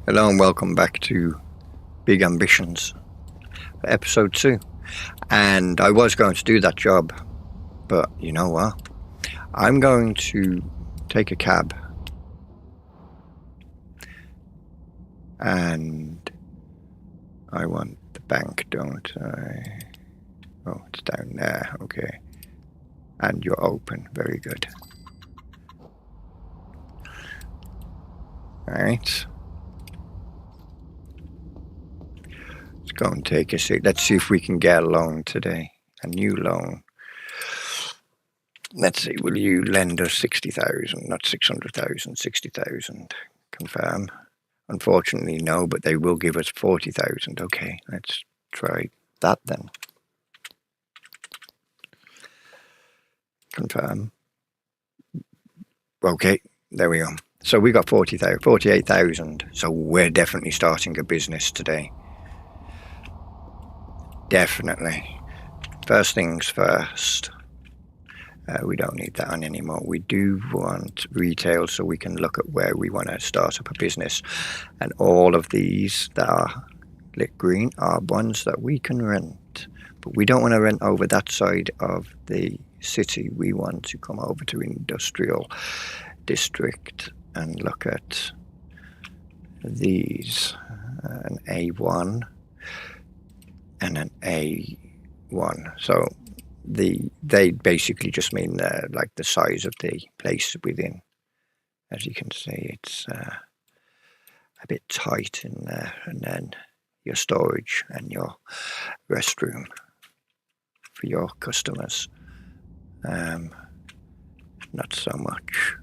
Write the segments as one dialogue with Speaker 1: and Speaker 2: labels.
Speaker 1: Hello and welcome back to Big Ambitions, episode 2. And I was going to do that job, but you know what? I'm going to take a cab and I want the bank, don't I? Oh, it's down there, okay. And you're open, very good. Alright. Let's go and take a seat. Let's see if we can get a loan today. A new loan. Let's see, will you lend us 60,000, not 600,000, 60,000? Confirm. Unfortunately, no, but they will give us 40,000. Okay, let's try that then. Confirm. Okay, there we go. So we got 48,000. So we're definitely starting a business today. Definitely. First things first. We don't need that on anymore. We do want retail, so we can look at where we want to start up a business. And all of these that are lit green are ones that we can rent. But we don't want to rent over that side of the city. We want to come over to industrial district and look at these. An A1 and an A1. So they basically just mean like the size of the place within. As you can see, it's a bit tight in there, and then your storage and your restroom for your customers. Not so much.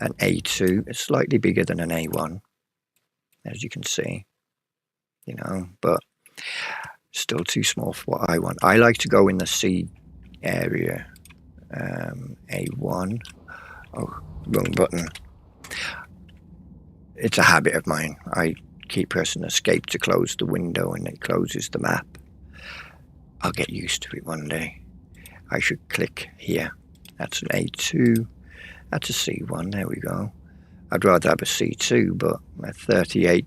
Speaker 1: An A2 is slightly bigger than an A1, as you can see, but still too small for what I want. I like to go in the C area. A1. Oh, wrong button. It's a habit of mine. I keep pressing escape to close the window and it closes the map. I'll get used to it one day. I should click here. That's an A2. That's a C1. There we go. I'd rather have a C2, but a 38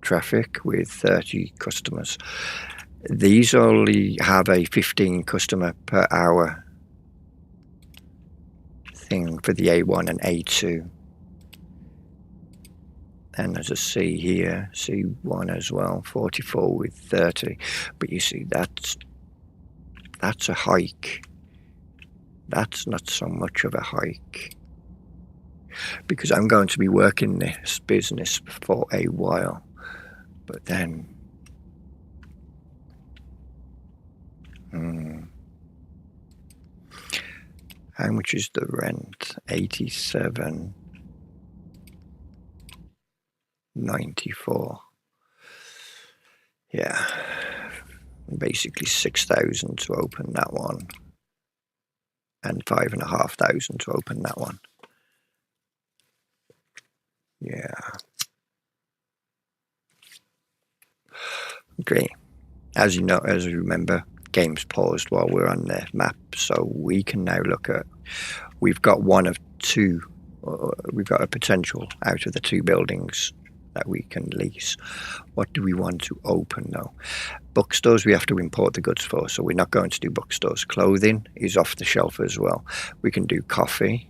Speaker 1: traffic with 30 customers. These only have a 15 customer per hour thing for the A1 and A2. And there's a C here, C1 as well, 44 with 30. But you see, that's a hike. That's not so much of a hike. Because I'm going to be working this business for a while. But then how much is the rent? 87.94. Yeah, basically 6,000 to open that one, and 5,500 to open that one. Yeah. Great. As you remember, game's paused while we're on the map, so we can now look at, we've got one of two, we've got a potential out of the two buildings that we can lease. What do we want to open though? Bookstores we have to import the goods for, so we're not going to do bookstores. Clothing is off the shelf as well. We can do coffee,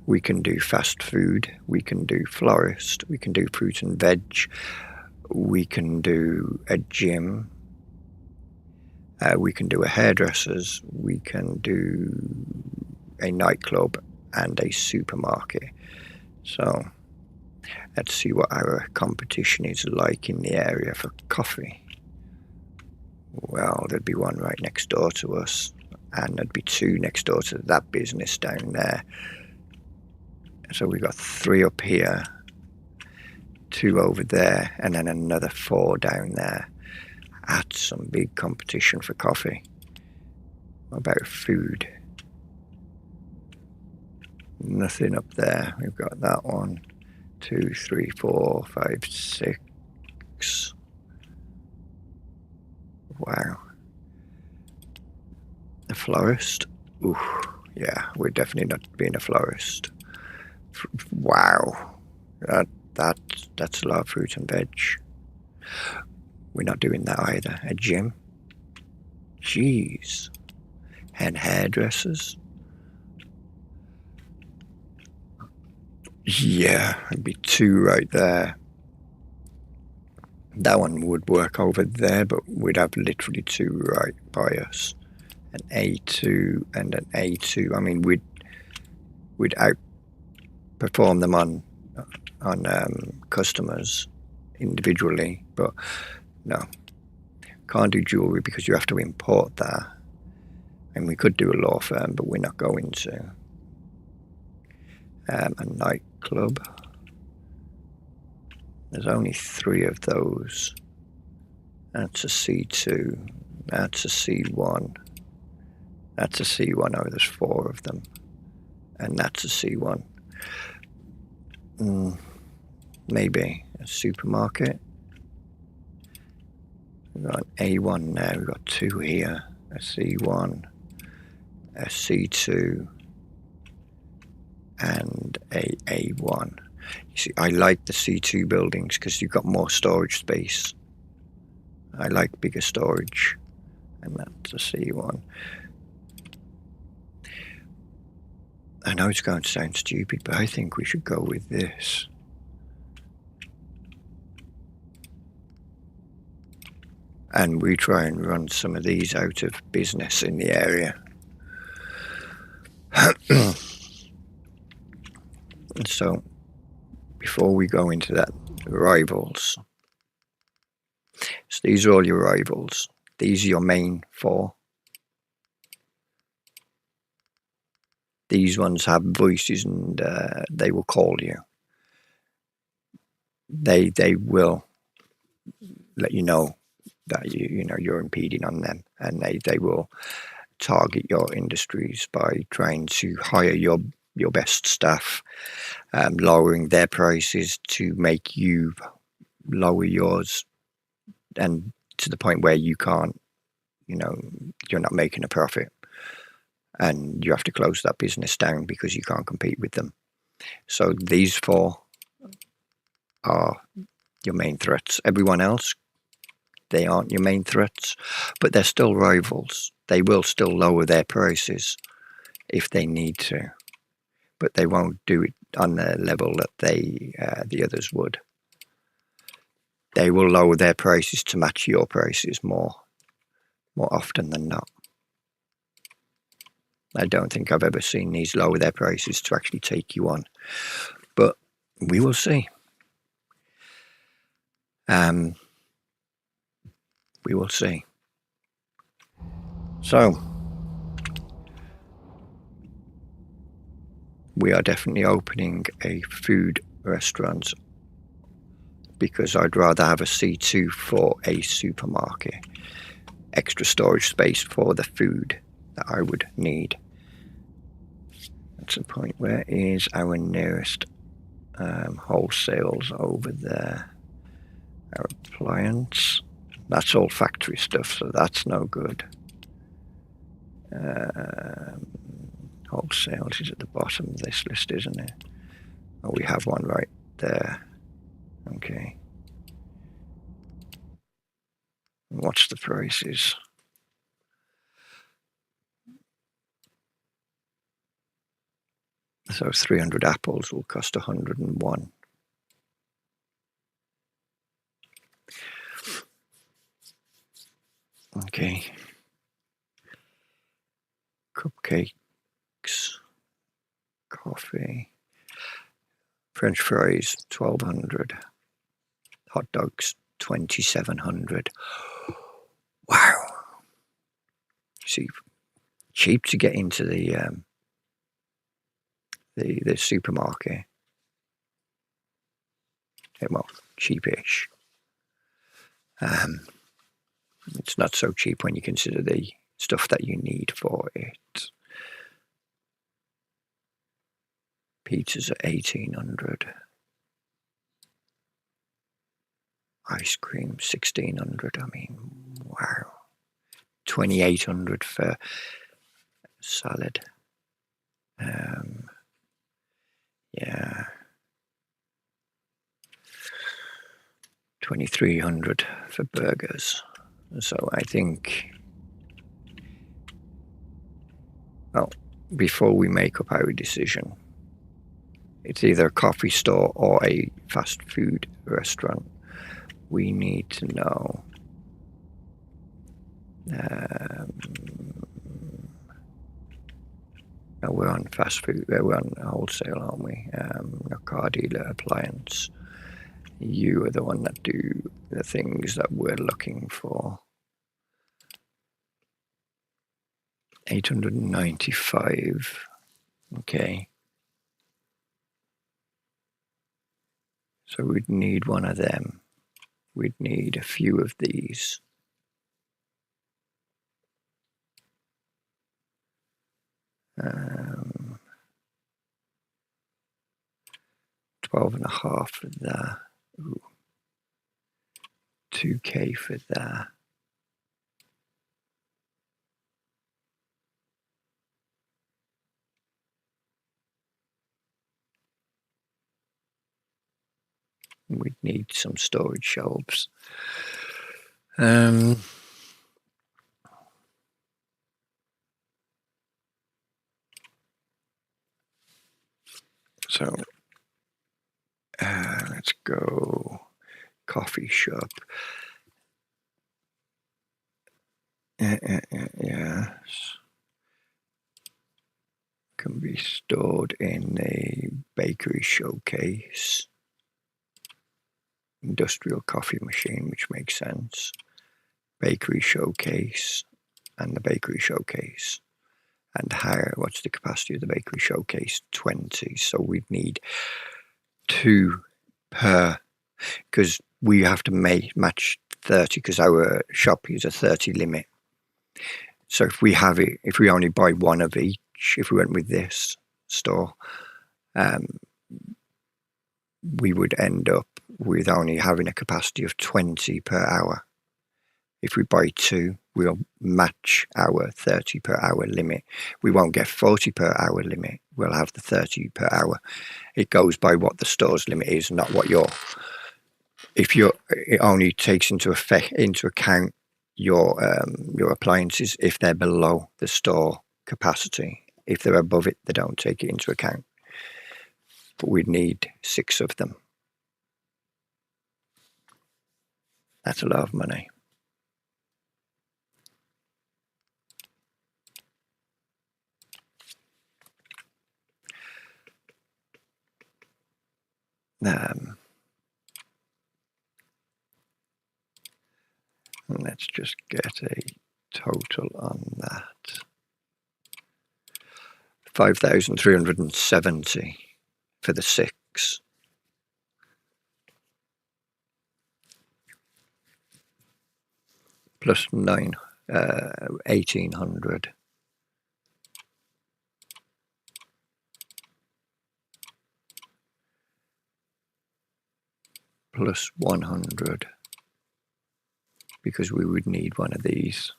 Speaker 1: we can do fast food, we can do florist, we can do fruit and veg, we can do a gym, we can do a hairdresser's, we can do a nightclub and a supermarket. So let's see what our competition is like in the area for coffee. Well, there'd be one right next door to us, and there'd be two next door to that business down there. So we got 3 up here, 2 over there, and then another 4 down there. That's some big competition for coffee. What about food? Nothing up there. We've got that one. 2, 3, 4, 5, 6. Wow. A florist? Ooh, yeah, we're definitely not being a florist. Wow. That's That's a lot of fruit and veg. We're not doing that either. A gym. Jeez. And hairdressers. Yeah, it'd be 2 right there. That one would work over there, but we'd have literally 2 right by us. An A2 and an A2. I mean, we'd outperform them on customers individually, but no, can't do jewelry because you have to import that. And we could do a law firm, but we're not going to. A nightclub. There's only 3 of those. That's a C2. That's a C1. That's a C1. Oh, there's 4 of them. And that's a C1. Maybe a supermarket. We've got an A1 now. We've got 2 here. A C1. A C2. And a A1. You see, I like the C2 buildings because you've got more storage space. I like bigger storage. And that's a C1. I know it's going to sound stupid, but I think we should go with this. And we try and run some of these out of business in the area. So, before we go into that, rivals. So these are all your rivals. These are your main 4. These ones have voices and they will call you. They will let you know that you're impeding on them, and they will target your industries by trying to hire your best staff, lowering their prices to make you lower yours, and to the point where you can't, you're not making a profit, and you have to close that business down because you can't compete with them. So these 4 are your main threats. Everyone else, they aren't your main threats, but they're still rivals. They will still lower their prices if they need to, but they won't do it on the level that the others would. They will lower their prices to match your prices more often than not. I don't think I've ever seen these lower their prices to actually take you on, but we will see. We will see. So, we are definitely opening a food restaurant because I'd rather have a C2 for a supermarket. Extra storage space for the food that I would need. That's the point. Where is our nearest wholesales over there? Our appliance. That's all factory stuff, so that's no good. Wholesales is at the bottom of this list, isn't it? Oh, we have one right there. Okay. What's the prices? So 300 apples will cost 101. Okay. Cupcakes, coffee, French fries, 1,200. Hot dogs, 2,700. Wow. See, cheap to get into the supermarket. Well, cheapish. It's not so cheap when you consider the stuff that you need for it. Pizzas at 1,800. Ice cream, 1,600. I mean, wow. 2,800 for salad. Yeah. $2,300 for burgers. So I think, well, before we make up our decision, it's either a coffee store or a fast food restaurant. We need to know we're on fast food, we're on wholesale, aren't we? A car dealer, appliance. You are the one that do the things that we're looking for. 895. Okay. So we'd need one of them. We'd need a few of these. Um, 12.5 for that. Ooh. 2K for that. We'd need some storage shelves. So let's go coffee shop. Yes. Can be stored in a bakery showcase. Industrial coffee machine, which makes sense. Bakery showcase and the bakery showcase. And what's the capacity of the bakery showcase? 20. So we'd need 2 per, because we have to match 30, because our shop is a 30 limit. So if we only buy one of each, if we went with this store, we would end up with only having a capacity of 20 per hour. If we buy 2, we'll match our 30 per hour limit. We won't get 40 per hour limit. We'll have the 30 per hour. It goes by what the store's limit is, not what it only takes into account your appliances if they're below the store capacity. If they're above it, they don't take it into account. But we'd need 6 of them. That's a lot of money. Let's just get a total on that. 5,370 for the 6. Plus 1,800. Plus 100. Because we would need one of these.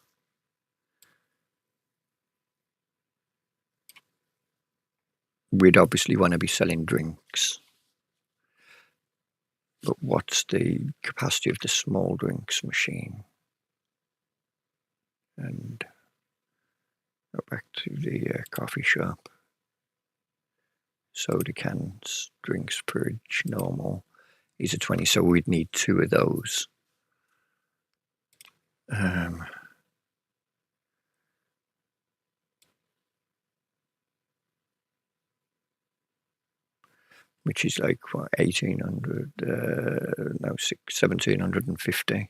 Speaker 1: We'd obviously want to be selling drinks. But what's the capacity of the small drinks machine? And go back to the coffee shop. Soda cans, drinks, fridge, normal. These are 20, so we'd need 2 of those. Which is like what, 1,800, 1,750.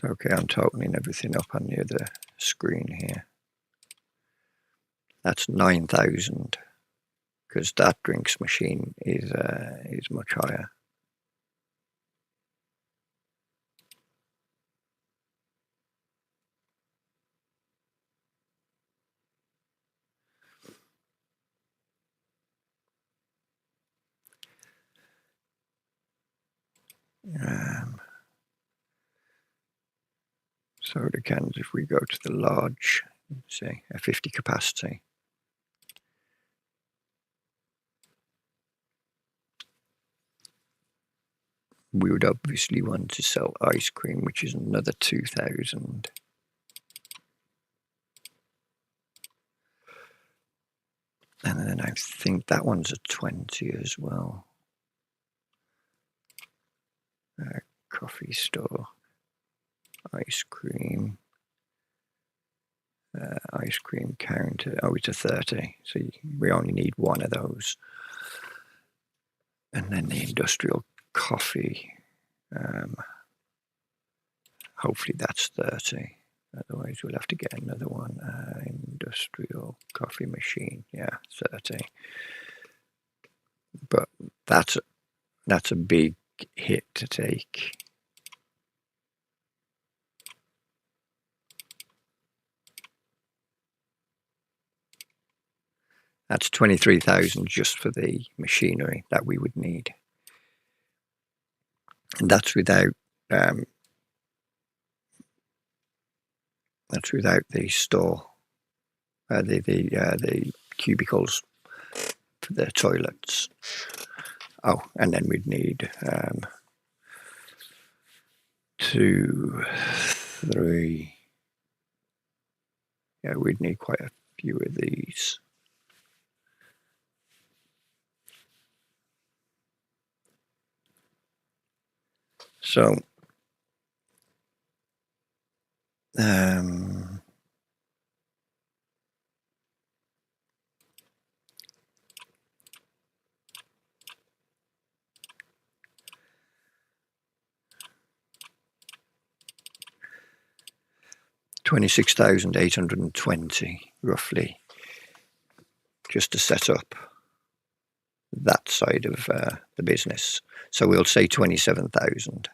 Speaker 1: Okay, I'm totaling everything up on the other screen here. That's 9,000, because that drinks machine is much higher. soda cans, if we go to the large, say a 50 capacity, we would obviously want to sell ice cream, which is another 2,000. And then I think that one's a 20 as well. Coffee store, ice cream counter. Oh, it's a 30. So we only need one of those. And then the industrial coffee. Hopefully that's 30. Otherwise, we'll have to get another one. Industrial coffee machine. Yeah, 30. But that's a big hit to take. That's 23,000 just for the machinery that we would need, and that's without the store, the cubicles for the toilets. Oh, and then we'd need 2, 3. Yeah, we'd need quite a few of these. So, 26,820 roughly, just to set up that side of the business. So we'll say 27,000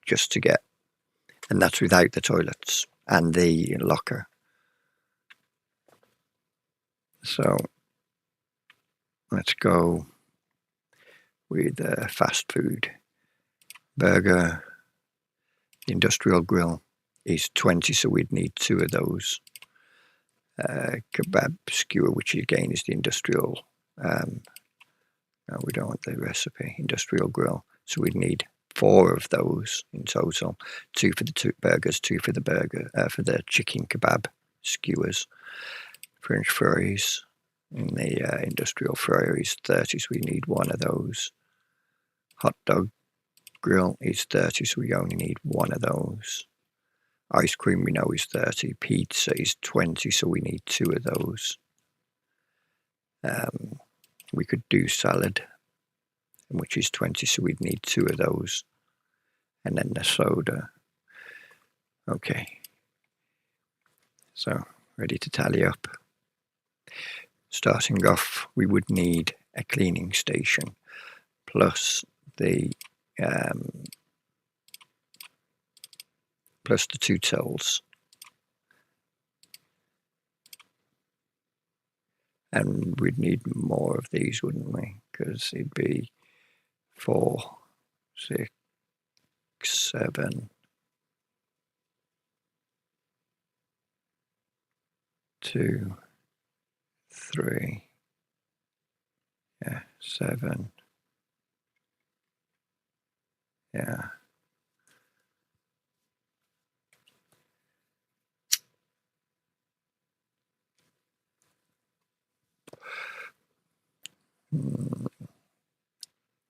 Speaker 1: just to get, and that's without the toilets and the locker. So let's go with fast food. Burger, industrial grill is 20, so we'd need 2 of those. Kebab skewer, which again is the industrial. No, we don't want the recipe. Industrial grill, so we'd need 4 of those in total. 2 for the 2 burgers, 2 for the chicken kebab skewers. French fries in the industrial fryer is 30, so we need 1 of those. Hot dog grill is 30, so we only need 1 of those. Ice cream we know is 30. Pizza is 20, so we need 2 of those. We could do salad, which is 20, so we'd need 2 of those. And then the soda. Okay. So, ready to tally up. Starting off, we would need a cleaning station plus the 2 tills. And we'd need more of these, wouldn't we? Because it'd be 4, 6, 7, 2, 3, 7,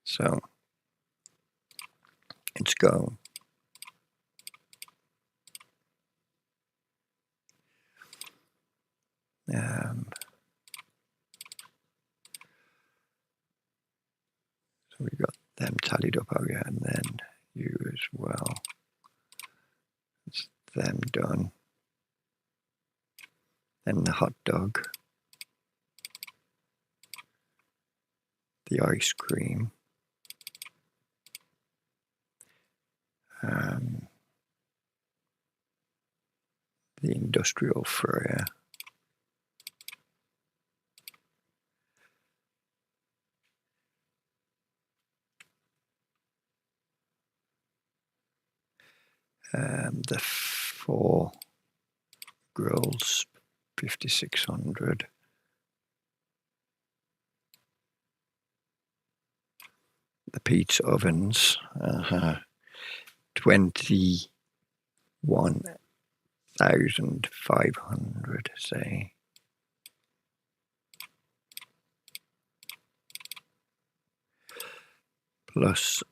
Speaker 1: So let's go. So we got them tallied up, oh yeah, and then you as well. It's them done. Then the hot dog, the ice cream, the industrial fryer, the 4 grills, 5,600. The pizza ovens, 21,500, say. Plus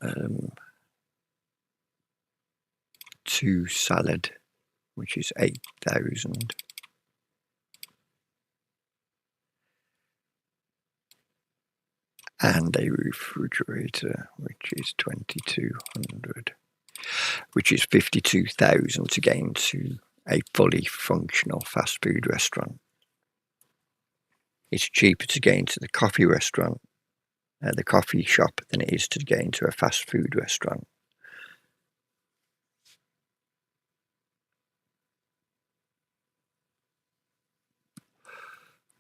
Speaker 1: 2 salad, which is 8,000. And a refrigerator, which is 2,200, which is 52,000 to get into a fully functional fast food restaurant. It's cheaper to get into the coffee restaurant, the coffee shop, than it is to get into a fast food restaurant.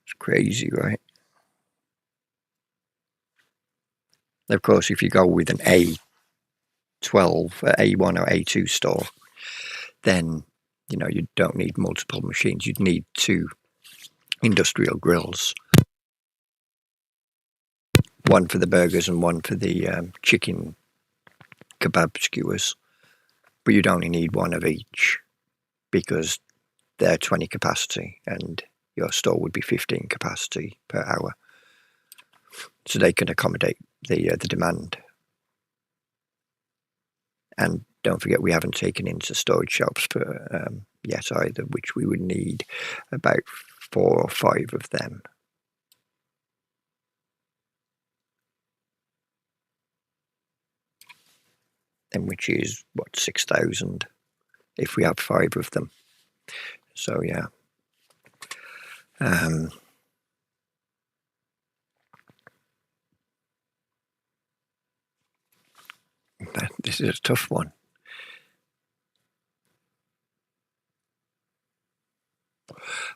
Speaker 1: It's crazy, right? Of course, if you go with an A12, A1 or A2 store, then you don't need multiple machines. You'd need 2 industrial grills, one for the burgers and one for the chicken kebab skewers, but you'd only need one of each because they're 20 capacity and your store would be 15 capacity per hour, so they can accommodate the demand. And don't forget, we haven't taken into storage shelves for yet either, which we would need about 4 or 5 of them. And which is what, 6,000 if we have 5 of them. So yeah. This is a tough one.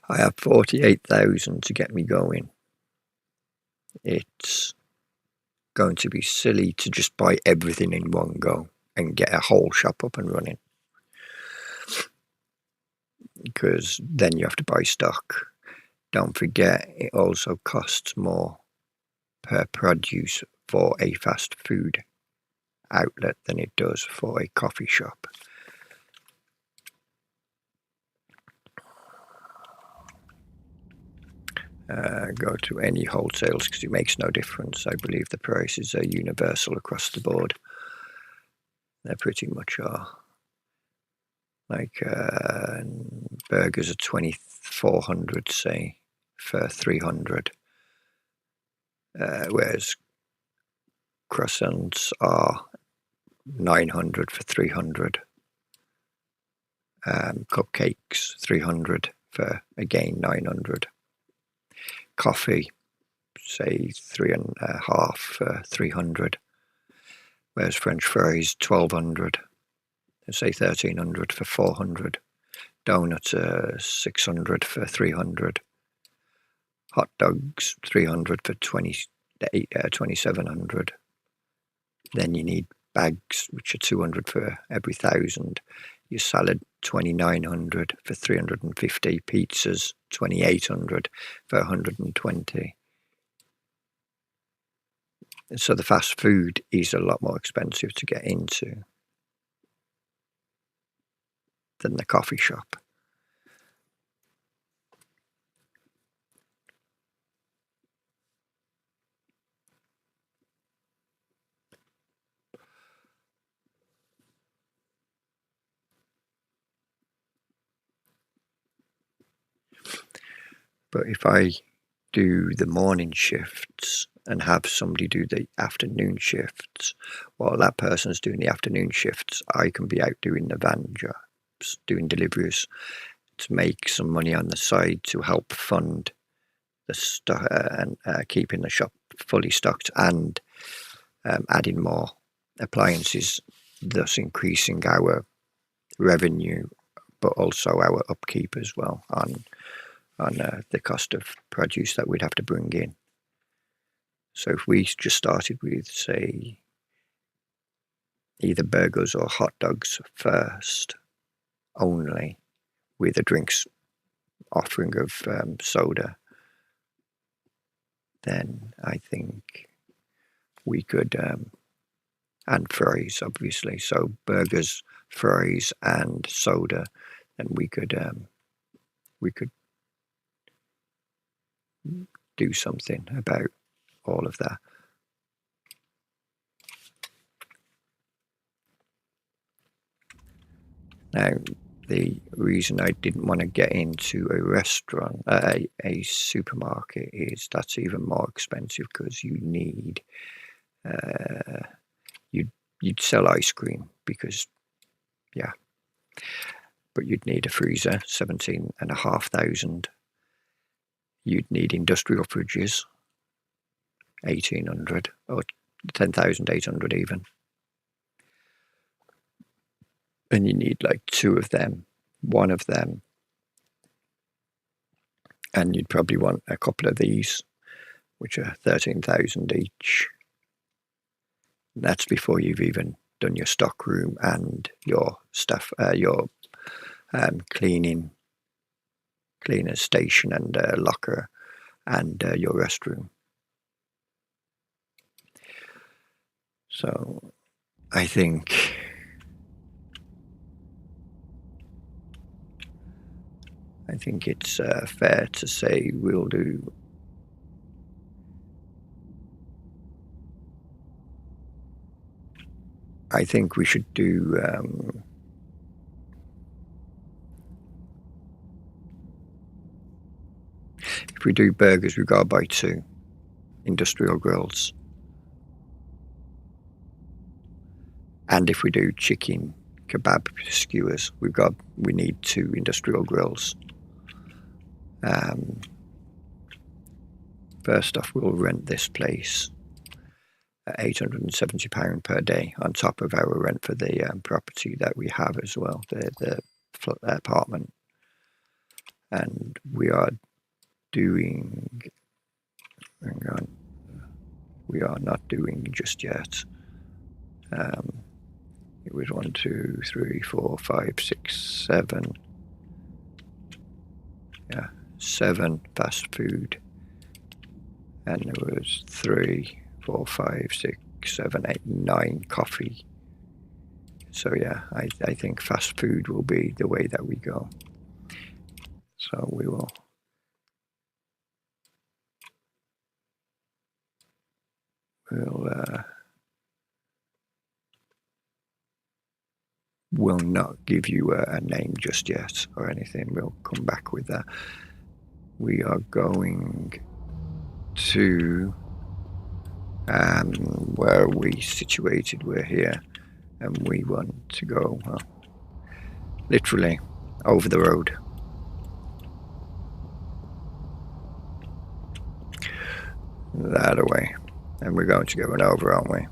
Speaker 1: I have 48,000 to get me going. It's going to be silly to just buy everything in one go and get a whole shop up and running, because then you have to buy stock. Don't forget, it also costs more per produce for a fast food outlet than it does for a coffee shop. Go to any wholesales because it makes no difference. I believe the prices are universal across the board. They pretty much are. Like burgers are 2,400, say, for 300, whereas croissants are 900 for 300. Cupcakes 300 for again 900. Coffee, say 3.5 for 300, whereas French fries 1,200, say 1,300 for 400. Donuts 600 for 300. Hot dogs 300 for 2,700. Then you need bags, which are 200 for every 1,000. Your salad 2,900 for 350. Pizzas 2,800 for 120. So the fast food is a lot more expensive to get into than the coffee shop. But if I do the morning shifts and have somebody do the afternoon shifts, while that person's doing the afternoon shifts, I can be out doing the van jobs, doing deliveries, to make some money on the side to help fund the stock and keeping the shop fully stocked, and adding more appliances, thus increasing our revenue, but also our upkeep as well on the cost of produce that we'd have to bring in. So if we just started with, say, either burgers or hot dogs first only, with a drinks offering of soda, then I think we could, and fries obviously, so burgers, fries and soda, then we could do something about all of that. Now, the reason I didn't want to get into a restaurant, a supermarket, is that's even more expensive because you need, you'd sell ice cream because, yeah, but you'd need a freezer, 17,500. You'd need industrial fridges, 1,800 or 10,800 even. And you need like 2 of them, 1 of them, and you'd probably want a couple of these, which are 13,000 each. And that's before you've even done your stock room and your stuff, your cleaner station and locker and your restroom. So I think it's fair to say we'll do I think we should do if we do burgers, we've got to buy 2 industrial grills. And if we do chicken kebab skewers, we need 2 industrial grills. First off, we'll rent this place at £870 per day on top of our rent for the property that we have as well, the apartment. And we are doing, hang on, we are not doing just yet. It was 1, 2, 3, 4, 5, 6, 7. Yeah, 7 fast food. And there was 3, 4, 5, 6, 7, 8, 9 coffee. So yeah, I think fast food will be the way that we go. So we will we'll not give you a name just yet or anything. We'll come back with that. We are going to where are we situated? We're here, and we want to go literally over the road. That away, and we're going to go over, aren't we?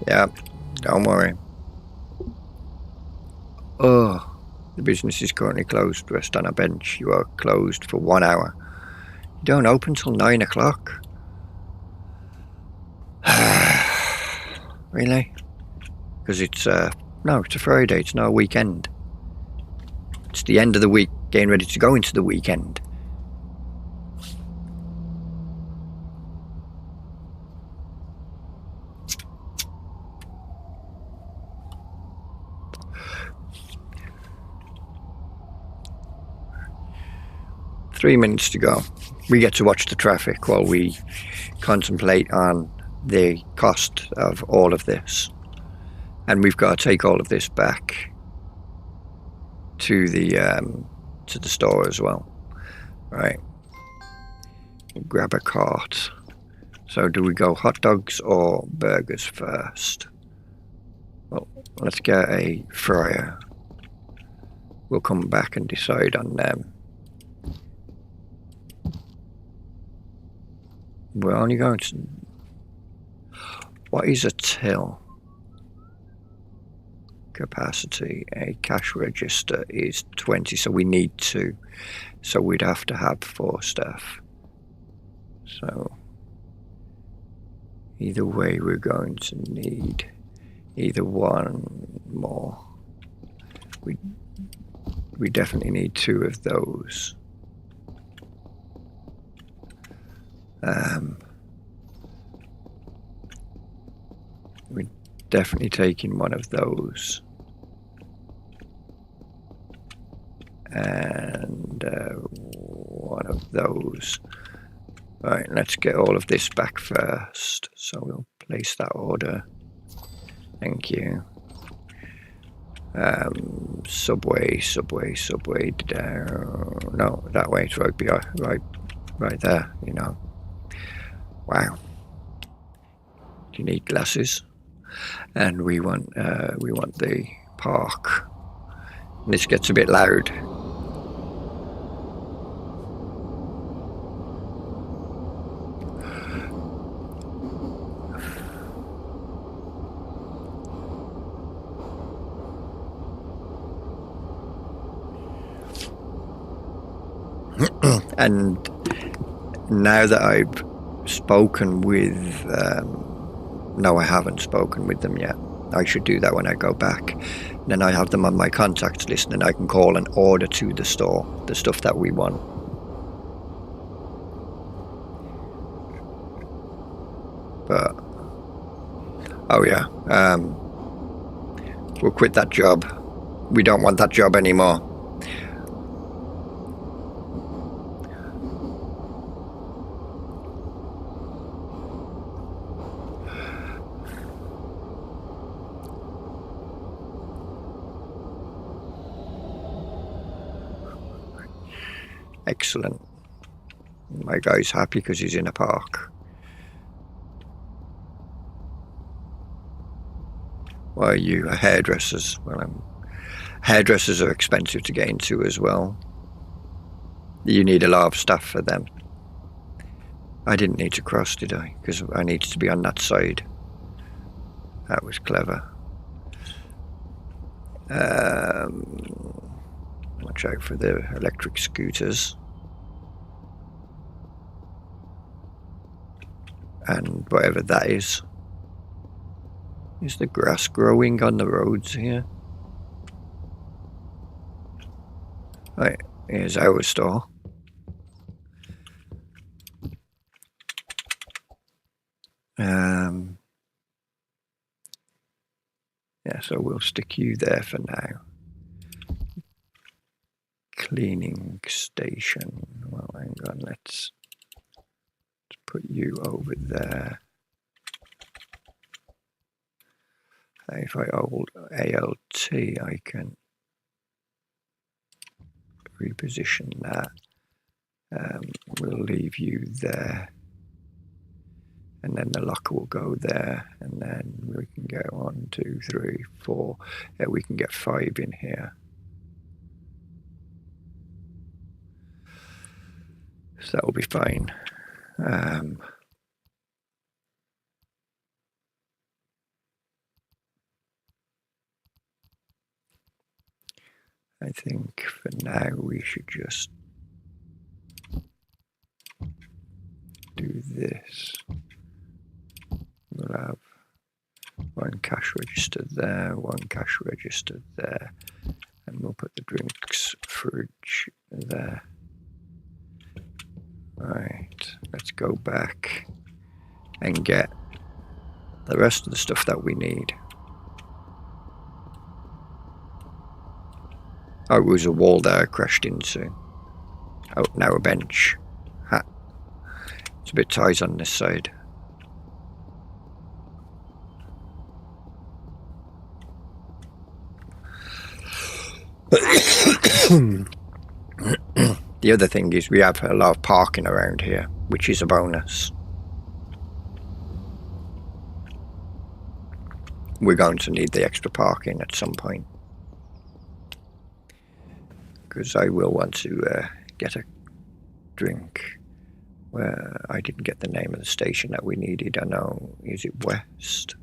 Speaker 1: Yeah, don't worry. Oh, the business is currently closed. Rest on a bench. You are closed for 1 hour. You don't open till 9 o'clock. Really? Because it's no, it's a Friday. It's not a weekend. It's the end of the week, getting ready to go into the weekend. Three minutes to go. We get to watch the traffic while we contemplate on the cost of all of this. And we've got to take all of this back to the store as well. Right. Grab a cart. So do we go hot dogs or burgers first? Well, let's get a fryer. We'll come back and decide on them. We're only going to... What is a till? Capacity. A cash register is 20, so we need 2. So we'd have to have 4 staff. So either way, we're going to need either one more. We definitely need 2 of those. We're definitely taking 1 of those. And 1 of those. Right, let's get all of this back first. So we'll place that order. Thank you. Subway down. No, that way. It's right there. You know. Wow. You need glasses, and we want the park. And this gets a bit loud. And now that I've spoken with, no, I haven't spoken with them yet. I should do that when I go back. And then I have them on my contacts list, and I can call and order to the store the stuff that we want. But oh yeah, we'll quit that job. We don't want that job anymore. Excellent. My guy's happy because he's in a park. Why are you hairdressers? Well, hairdressers are expensive to get into as well. You need a lot of staff for them. I didn't need to cross, did I? Because I needed to be on that side. That was clever. Watch out for the electric scooters. And whatever that is. Is the grass growing on the roads here? Right, here's our store. Yeah, so we'll stick you there for now. Cleaning station. Well, hang on, let's put you over there. If I hold ALT, I can reposition that. We'll leave you there. And then the locker will go there, and then we can go 1, 2, 3, 4. Yeah, we can get 5 in here. So that'll be fine. I think for now we should just do this. We'll have 1 cash register there, 1 cash register there, and we'll put the drinks fridge there. Right, let's go back and get the rest of the stuff that we need. Oh, it was a wall there I crashed into. Oh, now a bench. Ha. It's a bit tight on this side. The other thing is we have a lot of parking around here, which is a bonus. We're going to need the extra parking at some point, because I will want to get a drink. Where I didn't get the name of the station that we needed. I know, is it west?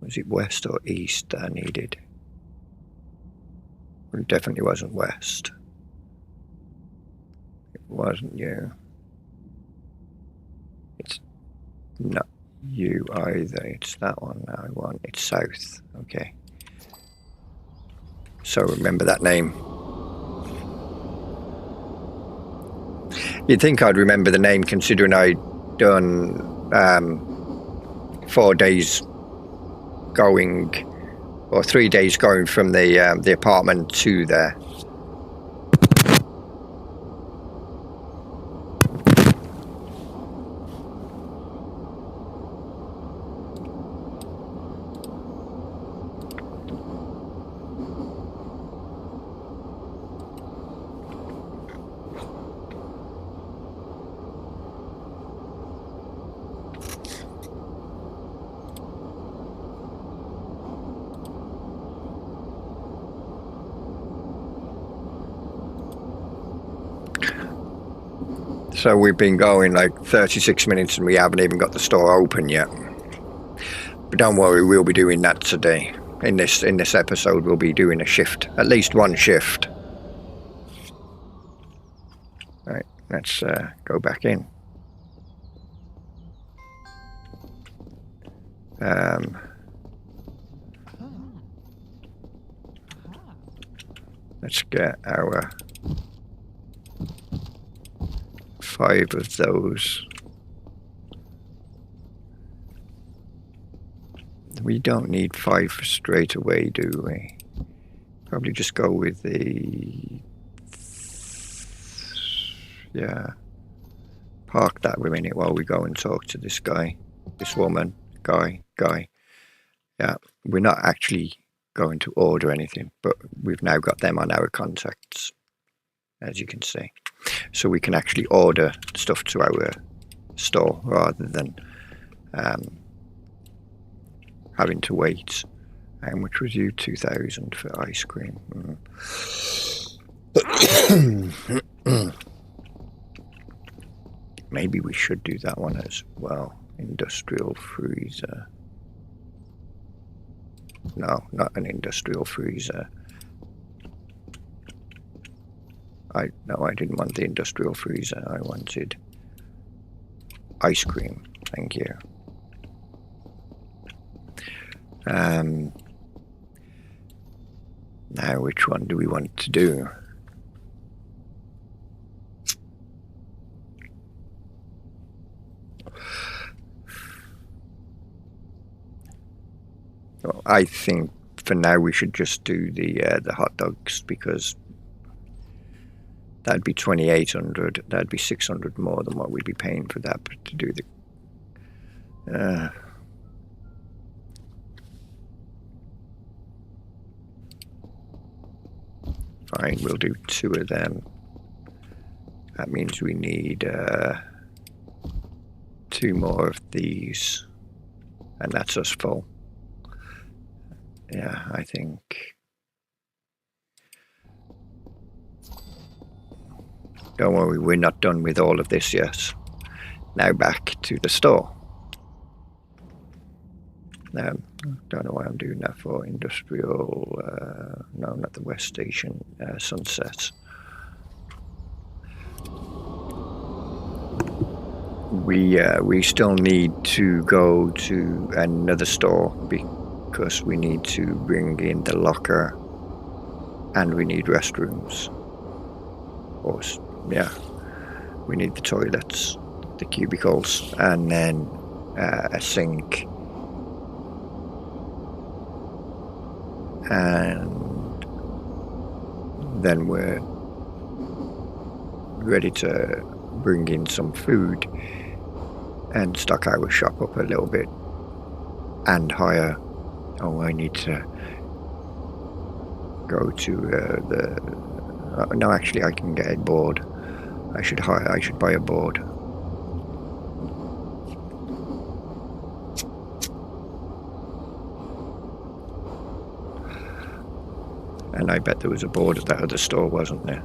Speaker 1: Was it west or east that I needed? Well, it definitely wasn't west. It wasn't you. It's not you either. It's that one now I want. It's south. Okay. So remember that name. You'd think I'd remember the name considering I'd done 4 days going, or 3 days going from the apartment to there. So we've been going like 36 minutes and we haven't even got the store open yet. But don't worry, we'll be doing that today. In this episode, we'll be doing a shift, at least one shift. Right, let's go back in. Let's get our 5 of those. We don't need 5 straight away, do we? Probably just go with the... Yeah. Park that a minute while we go and talk to this guy. This woman. Guy. Yeah. We're not actually going to order anything, but we've now got them on our contacts, as you can see. So we can actually order stuff to our store rather than having to wait. And which was you, 2,000 for ice cream. Maybe we should do that one as well. Industrial freezer. No, not an industrial freezer. No, I didn't want the industrial freezer. I wanted ice cream. Thank you. Now, which one do we want to do? Well, I think for now we should just do the hot dogs, because that'd be 2,800. That'd be 600 more than what we'd be paying for that to do the. Fine, we'll do 2 of them. That means we need 2 more of these, and that's us full. Yeah, I think. Don't worry, we're not done with all of this yet. Now back to the store. Don't know why I'm doing that for. Industrial, no, not the West Station, Sunset. We still need to go to another store because we need to bring in the locker and we need restrooms. Or, yeah, we need the toilets, the cubicles, and then a sink. And then we're ready to bring in some food and stock our shop up a little bit and hire. Oh, I need to go to the. No, actually, I can get a board. I should buy a board. And I bet there was a board at that other store, wasn't there?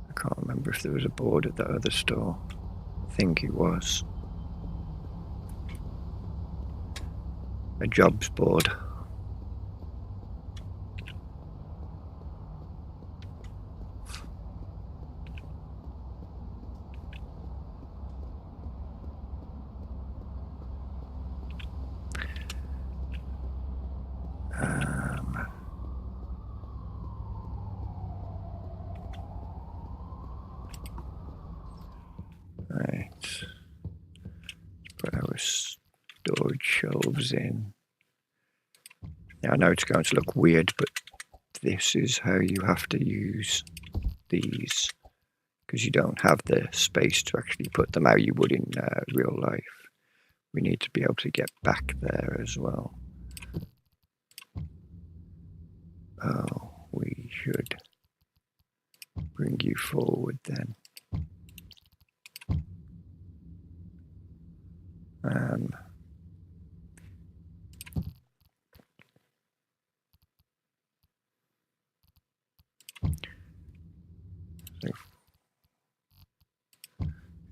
Speaker 1: I can't remember if there was a board at that other store. I think it was. A jobs board. storage shelves in. Now, I know it's going to look weird, but this is how you have to use these, because you don't have the space to actually put them how you would in real life. We need to be able to get back there as well. Oh, we should bring you forward then.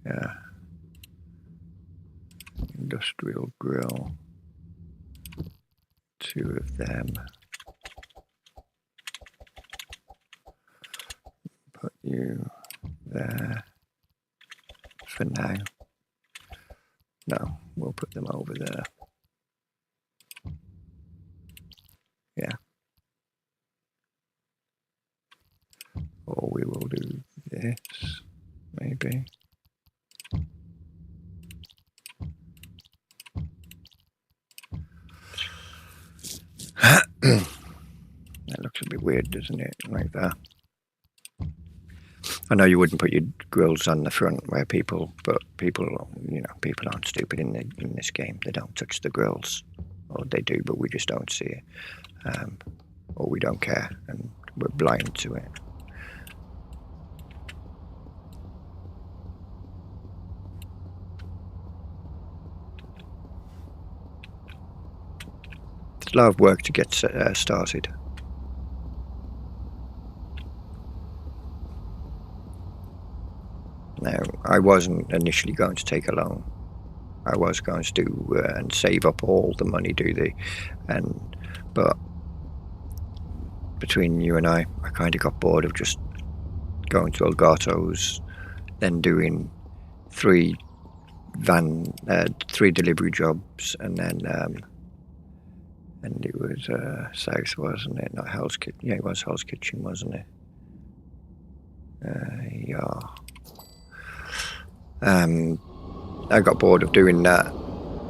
Speaker 1: Yeah. Industrial grill. 2 of them. Put you there for now. No, we'll put them over there. Yeah. Or we will do this, maybe. That looks a bit weird, doesn't it? Like that. I know you wouldn't put your grills on the front where people aren't stupid in this game. They don't touch the grills, or they do, but we just don't see it, or we don't care, and we're blind to it. It's a lot of work to get started. Now, I wasn't initially going to take a loan. I was going to do and save up all the money, but between you and I kind of got bored of just going to Elgato's, then doing 3 delivery jobs, and then and it was South, wasn't it? Not Hell's Kitchen. Yeah, it was Hell's Kitchen, wasn't it? Yeah. I got bored of doing that,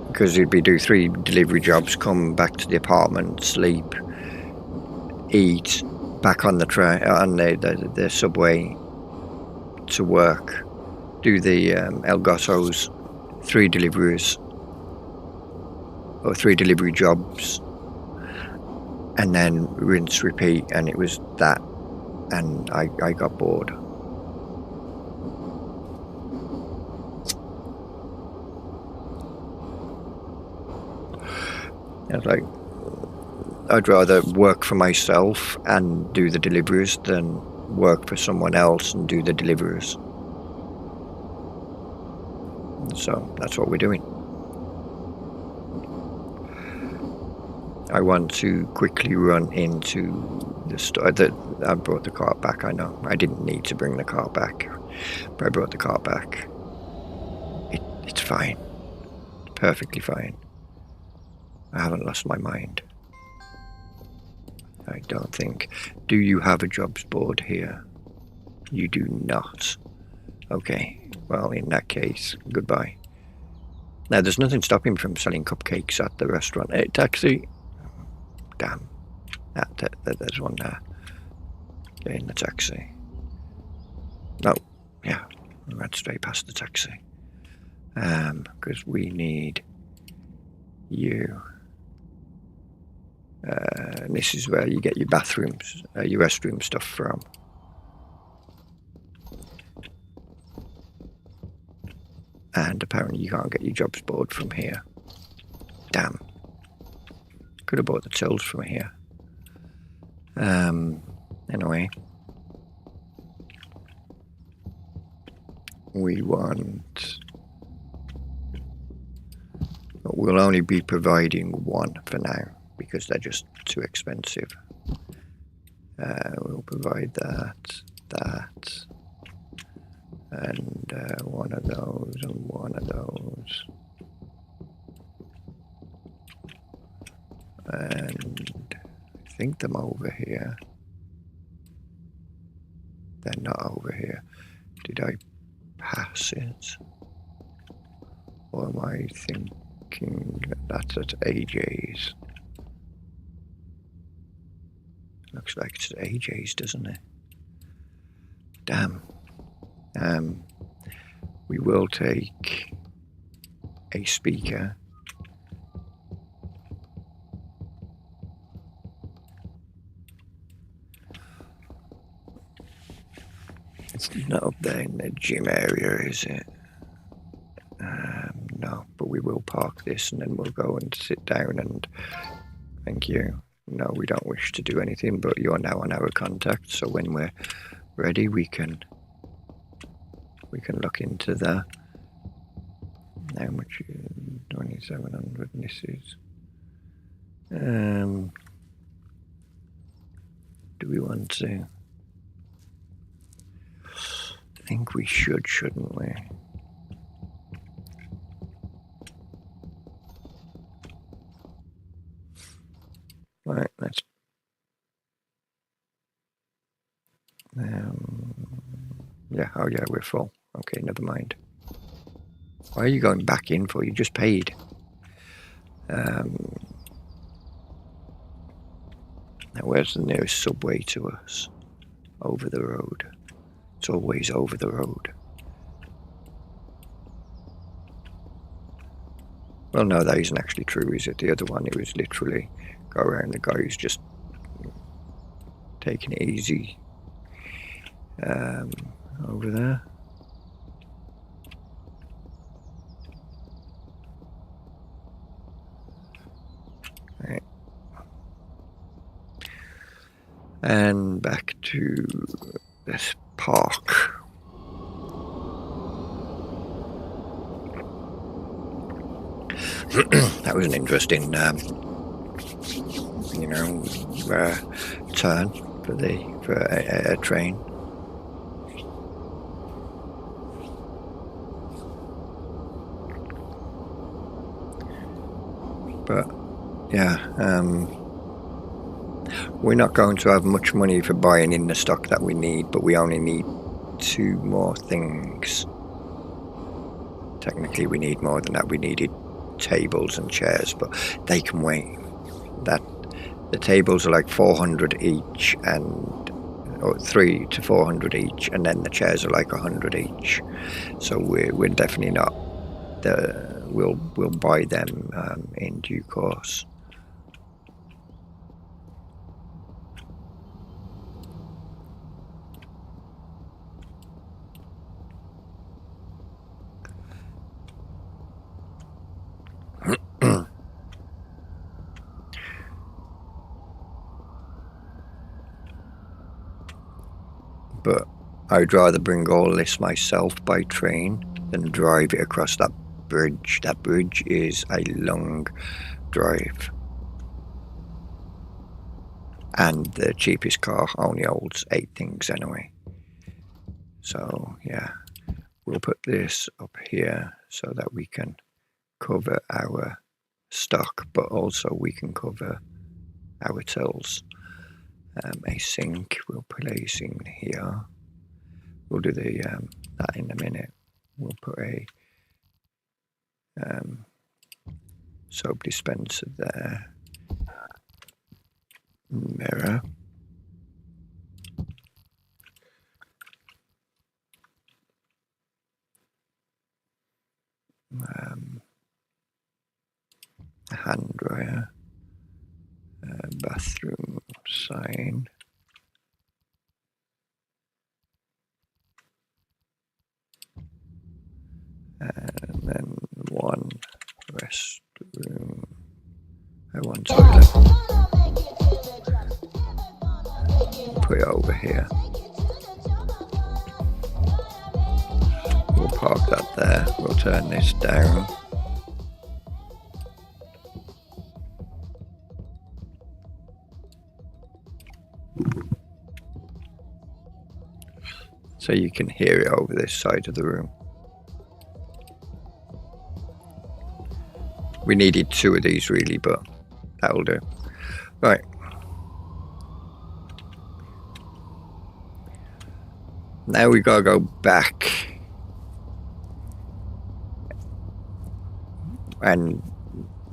Speaker 1: because you'd do 3 delivery jobs, come back to the apartment, sleep, eat, back on the train, on the subway to work, do the Elgato's 3 deliveries or 3 delivery jobs, and then rinse, repeat, and it was that, and I got bored. I was like, I'd rather work for myself and do the deliveries than work for someone else and do the deliveries. So that's what we're doing. I want to quickly run into the store. I brought the cart back, I know. I didn't need to bring the cart back, but I brought the cart back. It's fine. It's perfectly fine. I haven't lost my mind. I don't think. Do you have a jobs board here? You do not. Okay, well, in that case, goodbye. Now, there's nothing stopping me from selling cupcakes at the restaurant. Hey, taxi. Damn. There's one there. Get in the taxi. No, yeah, we went straight past the taxi. Because we need you. This is where you get your bathrooms, your restroom stuff from. And apparently you can't get your jobs board from here. Damn. Could have bought the tills from here. Anyway. We'll only be providing 1 for now, because they're just too expensive. We'll provide that, and 1 of those, and 1 of those. And I think them over here. They're not over here. Did I pass it? Or am I thinking? thinking that's at AJ's. Looks like it's at AJ's, doesn't it? Damn. We will take a speaker. It's not up there in the gym area, is it? No, but we will park this and then we'll go and sit down and thank you. No, we don't wish to do anything, but you're now on our contact, so when we're ready we can look into that. How much is 2,700 and this is do we want to? I think we should, shouldn't we? Right, let's yeah, oh yeah, we're full. Okay, never mind. Why are you going back in for? You just paid. Now where's the nearest subway to us? Over the road. It's always over the road. Well, no, that isn't actually true, is it? The other one, it was literally go around the guy who's just taking it easy. Over there. Right. And back to this park. That was an interesting, turn for a train. But yeah, we're not going to have much money for buying in the stock that we need, but we only need 2 more things. Technically we need more than that. We needed tables and chairs, but they can wait. The tables are like 400 each, or 300 to 400 each, and then the chairs are like 100 each. So we're definitely not. We'll buy them in due course. But I'd rather bring all this myself by train than drive it across that bridge. That bridge is a long drive. And the cheapest car only holds 8 things anyway. So yeah, we'll put this up here so that we can cover our stock, but also we can cover our tills. A sink, we'll put a sink here. We'll do that in a minute. We'll put a soap dispenser there. Mirror. A hand dryer. Bathroom sign. And then 1 restroom. One toilet. Put it over here. We'll park that there. We'll turn this down. So you can hear it over this side of the room. We needed 2 of these really, but that'll do. Right. Now we gotta go back and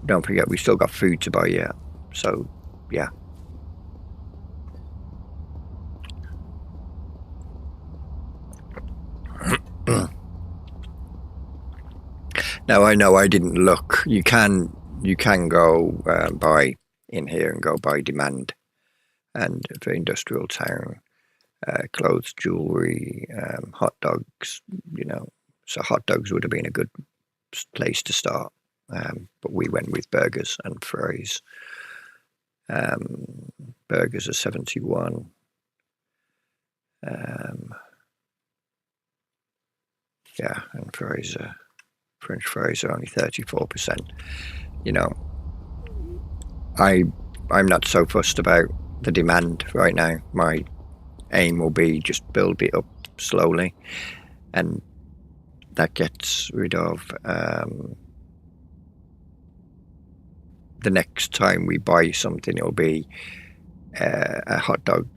Speaker 1: don't forget we still got food to buy yet. So yeah. Now I know I didn't look. You can go buy in here and go buy demand, and for industrial town, clothes, jewelry, hot dogs. You know, so hot dogs would have been a good place to start. But we went with burgers and fries. Burgers are 71. Yeah, and French fries are only 34%. You know, I'm not so fussed about the demand right now. My aim will be just build it up slowly, and that gets rid of the next time we buy something, it'll be a hot dog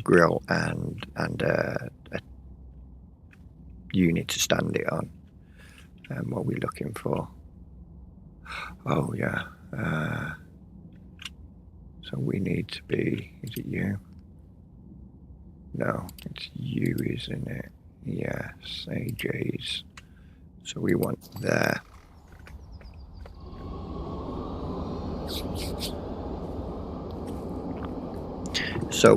Speaker 1: grill and a unit to stand it on. What are we looking for? Oh yeah. So we need to be. Is it you? No, it's you, isn't it? Yes, AJ's. So we want there. So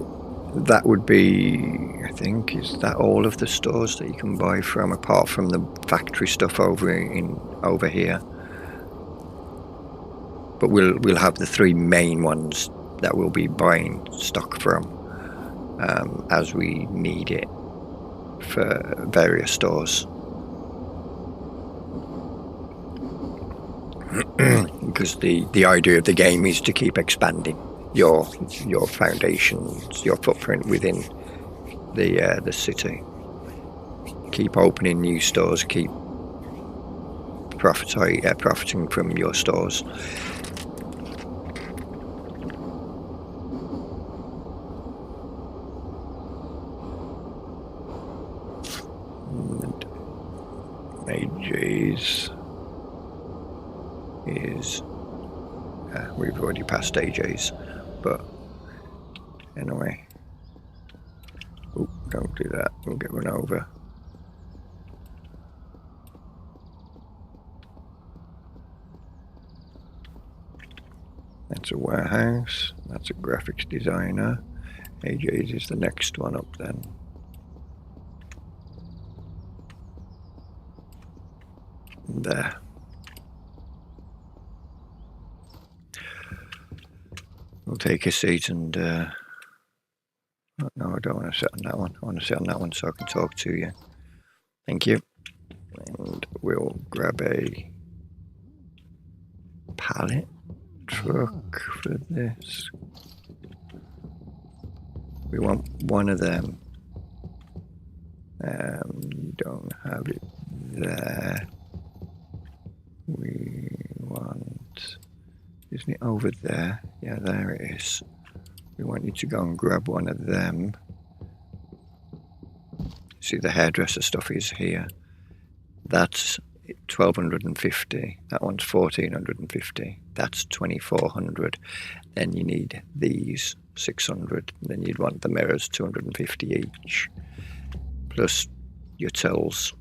Speaker 1: that would be, I think, is that all of the stores that you can buy from, apart from the factory stuff over here? But we'll have the three main ones that we'll be buying stock from as we need it for various stores. Because the idea of the game is to keep expanding your foundations, your footprint within the city. Keep opening new stores, keep profiting from your stores. And AJ's is we've already passed AJ's, but anyway. Oh, don't do that, we'll get run over. That's a warehouse, that's a graphics designer. AJ's is the next one up then. There. We'll take a seat and no, I don't want to sit on that one. I want to sit on that one so I can talk to you. Thank you. And we'll grab a pallet truck for this. We want one of them. You don't have it there. We want, isn't it over there? Yeah, there it is. We want you to go and grab one of them. See, the hairdresser stuff is here. That's 1,250. That one's 1,450. That's 2,400. Then you need these 600. Then you'd want the mirrors 250 each, plus your tills.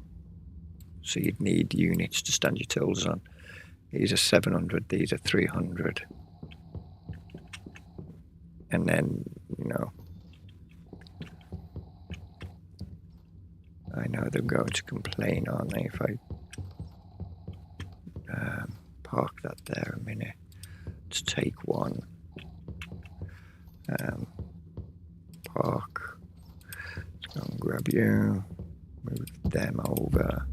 Speaker 1: So you'd need units to stand your tills on. These are 700. These are 300. And then, you know, I know they're going to complain, aren't they, if I park that there a minute. Let's take one. Park. Let's go and grab you. Move them over.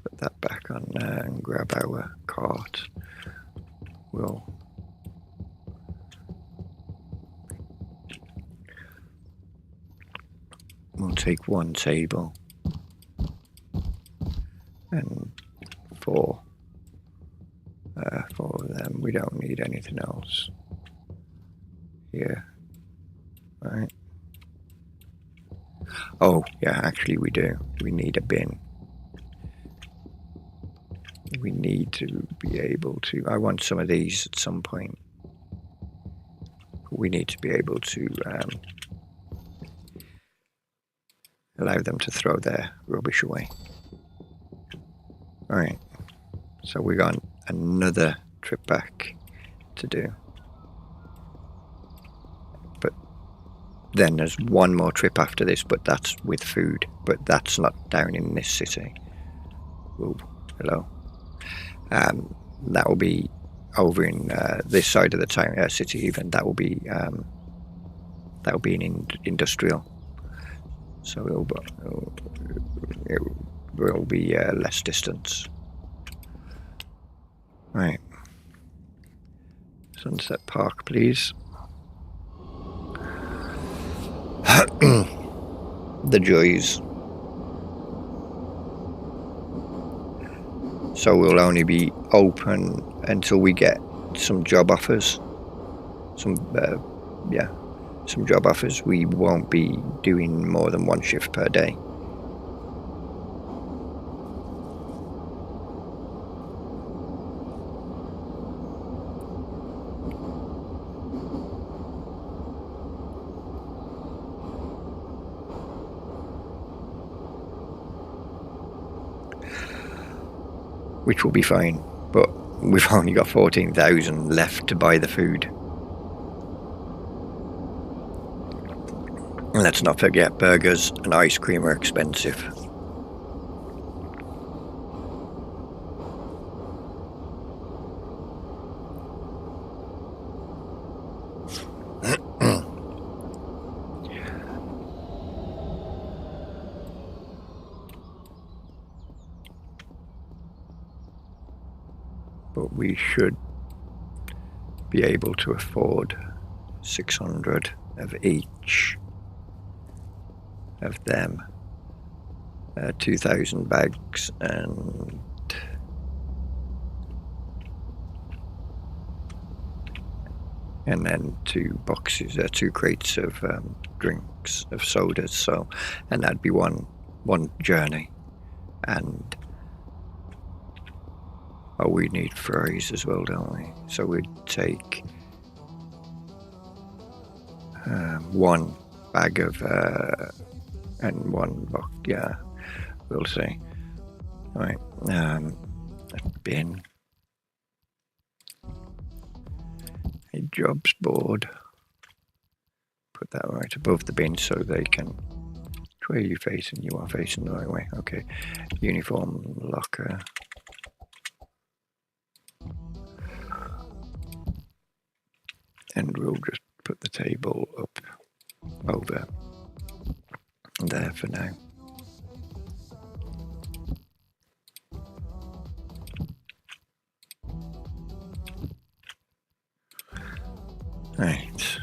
Speaker 1: Put that back on there and grab our cart. We'll take one table and four of them. We don't need anything else here, right? Oh, yeah, actually we do. We need a bin. We need to be able to... I want some of these at some point. We need to be able to allow them to throw their rubbish away. All right. So we got another trip back to do. But then there's one more trip after this, but that's with food. But that's not down in this city. Ooh, hello. That will be over in this side of the town, city even. That will be in industrial. So it will be less distance. Right. Sunset Park, please. The joys. So we'll only be open until we get some job offers. Some job offers. We won't be doing more than one shift per day. Which will be fine, but we've only got 14,000 left to buy the food. And let's not forget, burgers and ice cream are expensive. But we should be able to afford 600 of each of them. 2,000 bags and then 2 crates of drinks, of sodas. So, and that'd be one journey. And we need fries as well, don't we? So we'd take 1 bag of and 1 box. Yeah, we'll see. All right, a bin, a jobs board. Put that right above the bin so they can. Where are you facing? You are facing the right way. Okay, uniform locker. And we'll just put the table up over there for now. Right.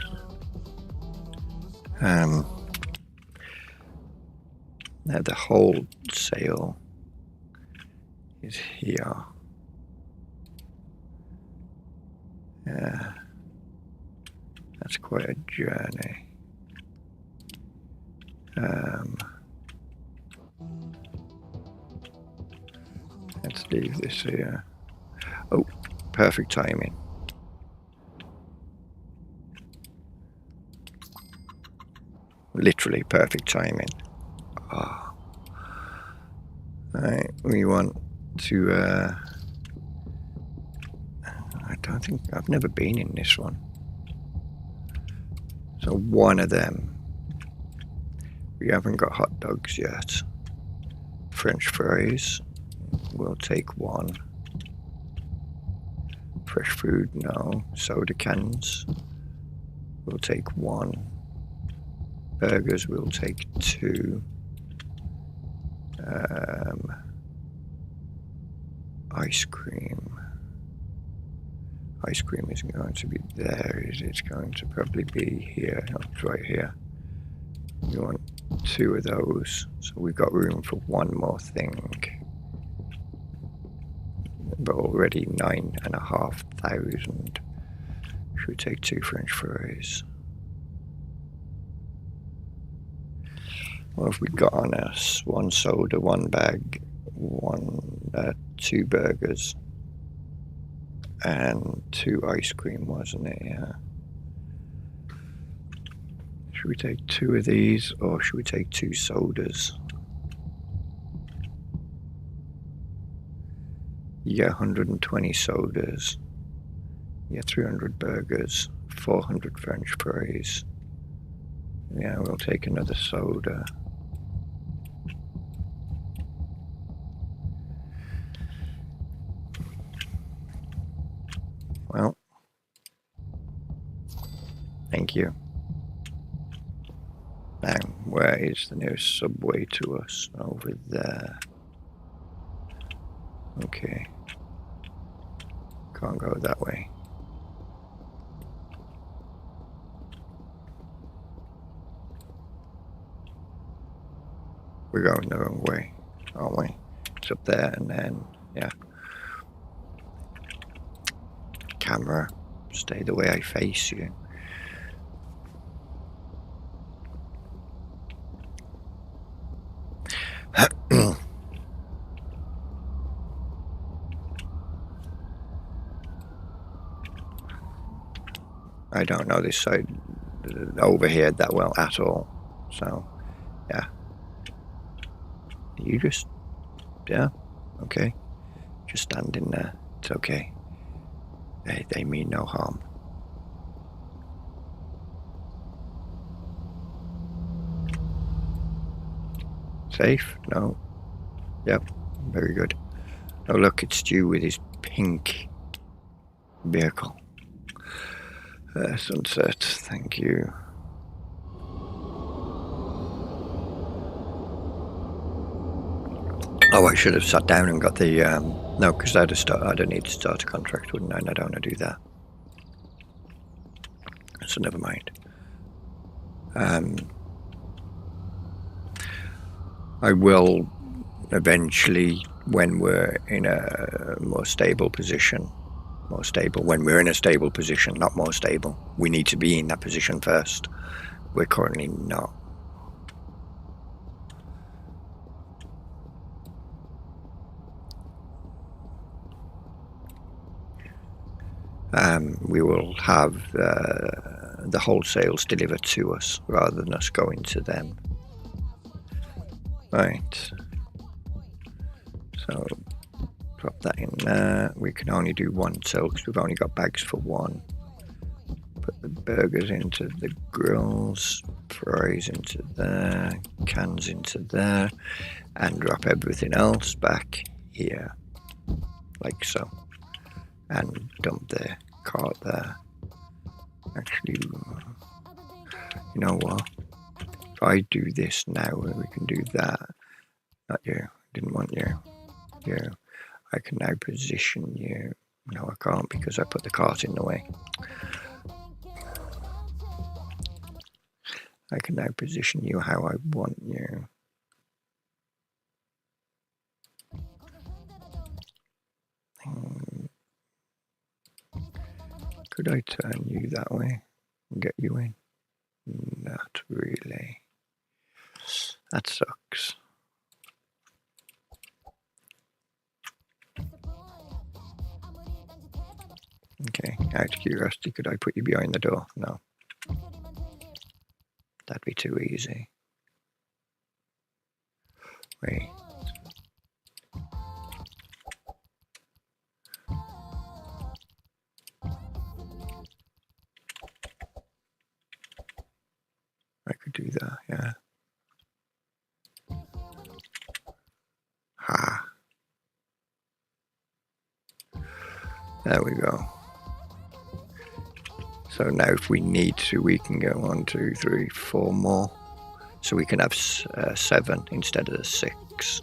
Speaker 1: Now the wholesale is here. That's quite a journey. Let's leave this here. Oh, perfect timing. Literally perfect timing. Oh. Right, we want to... I don't think... I've never been in this one. So one of them. We haven't got hot dogs yet. French fries. We'll take 1. Fresh food, no. Soda cans. We'll take 1. Burgers, we'll take 2. Ice cream. Ice cream isn't going to be there, is it? It's going to probably be here. No, it's right here. We want 2 of those, so we've got room for 1 more thing. But already 9,500. Should we take 2 French fries? What have we got on us? 1 soda, 1 bag, 2 burgers, and 2 ice cream, wasn't it? Yeah. Should we take 2 of these, or should we take 2 sodas? Yeah, 120 sodas. Yeah, 300 burgers, 400 French fries. Yeah, we'll take another soda. Well, thank you. Now, where is the nearest subway to us? Over there. Okay. Can't go that way. We're going the wrong way, aren't we? It's up there and then, yeah. Camera, stay the way I face you. I don't know this side over here that well at all, so yeah. You just, yeah, okay. Just standing there, it's okay. They mean no harm. Safe? No. Yep, very good. Oh look, it's Stu with his pink vehicle. Sunset, thank you. Oh, I should have sat down and got the, no, because I'd need to start a contract, wouldn't I? And I don't want to do that. So never mind. I will eventually, when we're in a more stable position, when we're in a stable position, not more stable. We need to be in that position first. We're currently not. We will have the wholesales delivered to us rather than us going to them. Right. So drop that in there. We can only do 1 sale because we've only got bags for 1. Put the burgers into the grills, fries into there, cans into there, and drop everything else back here, like so. And dump the cart there. Actually, you know what? If I do this now, we can do that. Not you. Didn't want you. You. I can now position you. No, I can't because I put the cart in the way. I can now position you how I want you. Could I turn you that way and get you in? Not really. That sucks. Okay, out of curiosity, could I put you behind the door? No. That'd be too easy. Wait. I could do that, yeah. Ha. There we go. So now if we need to, we can go 1, 2, 3, 4 more. So we can have 7 instead of the 6.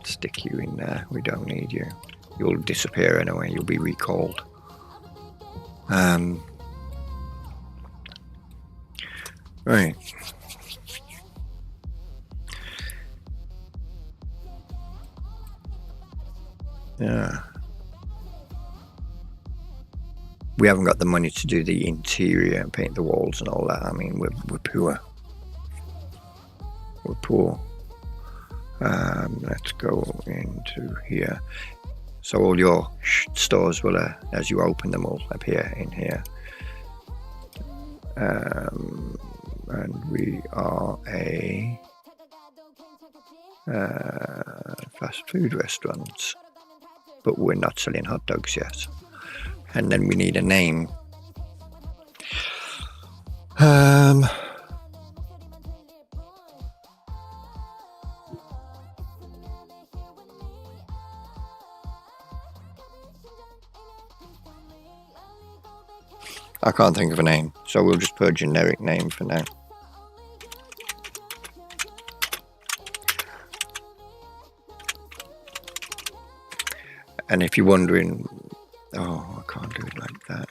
Speaker 1: Stick you in there. We don't need you. You'll disappear anyway. You'll be recalled. Right. Yeah. We haven't got the money to do the interior and paint the walls and all that. I mean, we're poor. we're poor. Let's go into here. So all your stores will, as you open them, all appear in here. And we are a fast food restaurant, but we're not selling hot dogs yet. And then we need a name. I can't think of a name, so we'll just put a generic name for now. And if you're wondering, oh, I can't do it like that.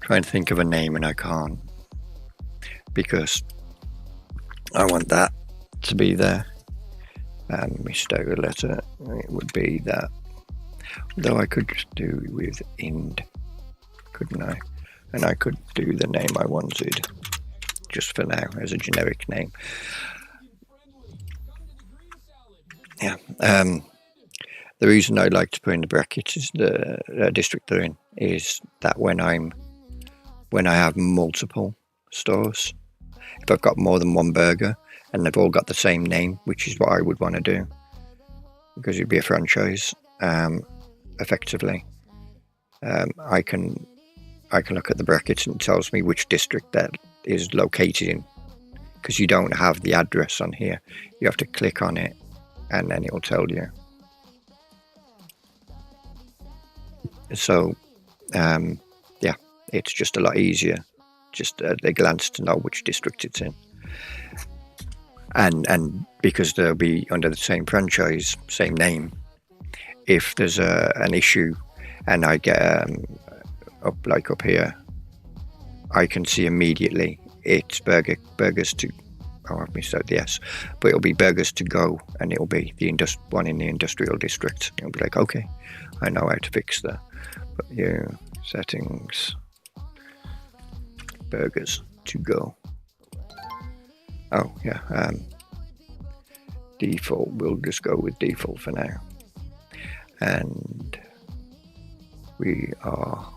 Speaker 1: Trying to think of a name and I can't, because I want that to be there, and my stereo letter, it would be that, though I could just do with ind, couldn't I? And I could do the name I wanted just for now as a generic name. Yeah. The reason I like to put in the brackets is the district they're in, is that when I have multiple stores, if I've got more than one burger and they've all got the same name, which is what I would want to do, because it'd be a franchise, effectively, I can look at the brackets and it tells me which district that is located in, because you don't have the address on here. You have to click on it and then it'll tell you. So yeah, it's just a lot easier just at a glance to know which district it's in, and because they'll be under the same franchise, same name, if there's an issue and I get up here, I can see immediately it's burgers to, oh, I've missed out the S, but it'll be burgers to go, and it'll be the one in the industrial district. It'll be like, okay, I know how to fix that. But yeah, settings, burgers to go. Oh yeah, default. We'll just go with default for now, and we are.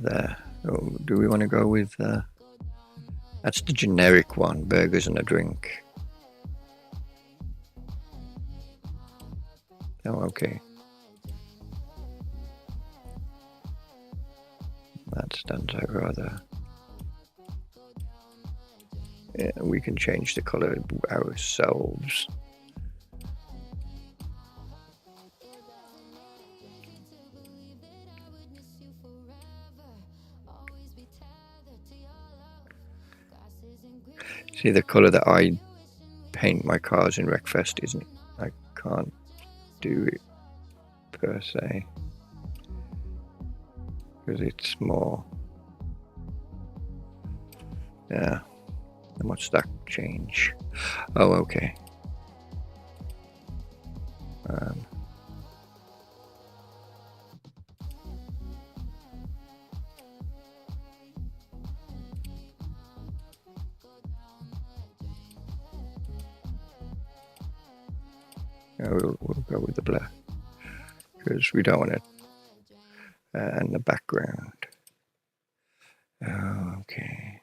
Speaker 1: There. Oh, do we want to go with? That's the generic one: burgers and a drink. Oh, okay. That stands out rather. Yeah, we can change the color ourselves. See, the color that I paint my cars in Wreckfest isn't. I can't do it per se because it's more. Yeah. And what's that change? Oh, okay. We'll go with the black because we don't want it. And the background. Oh, okay.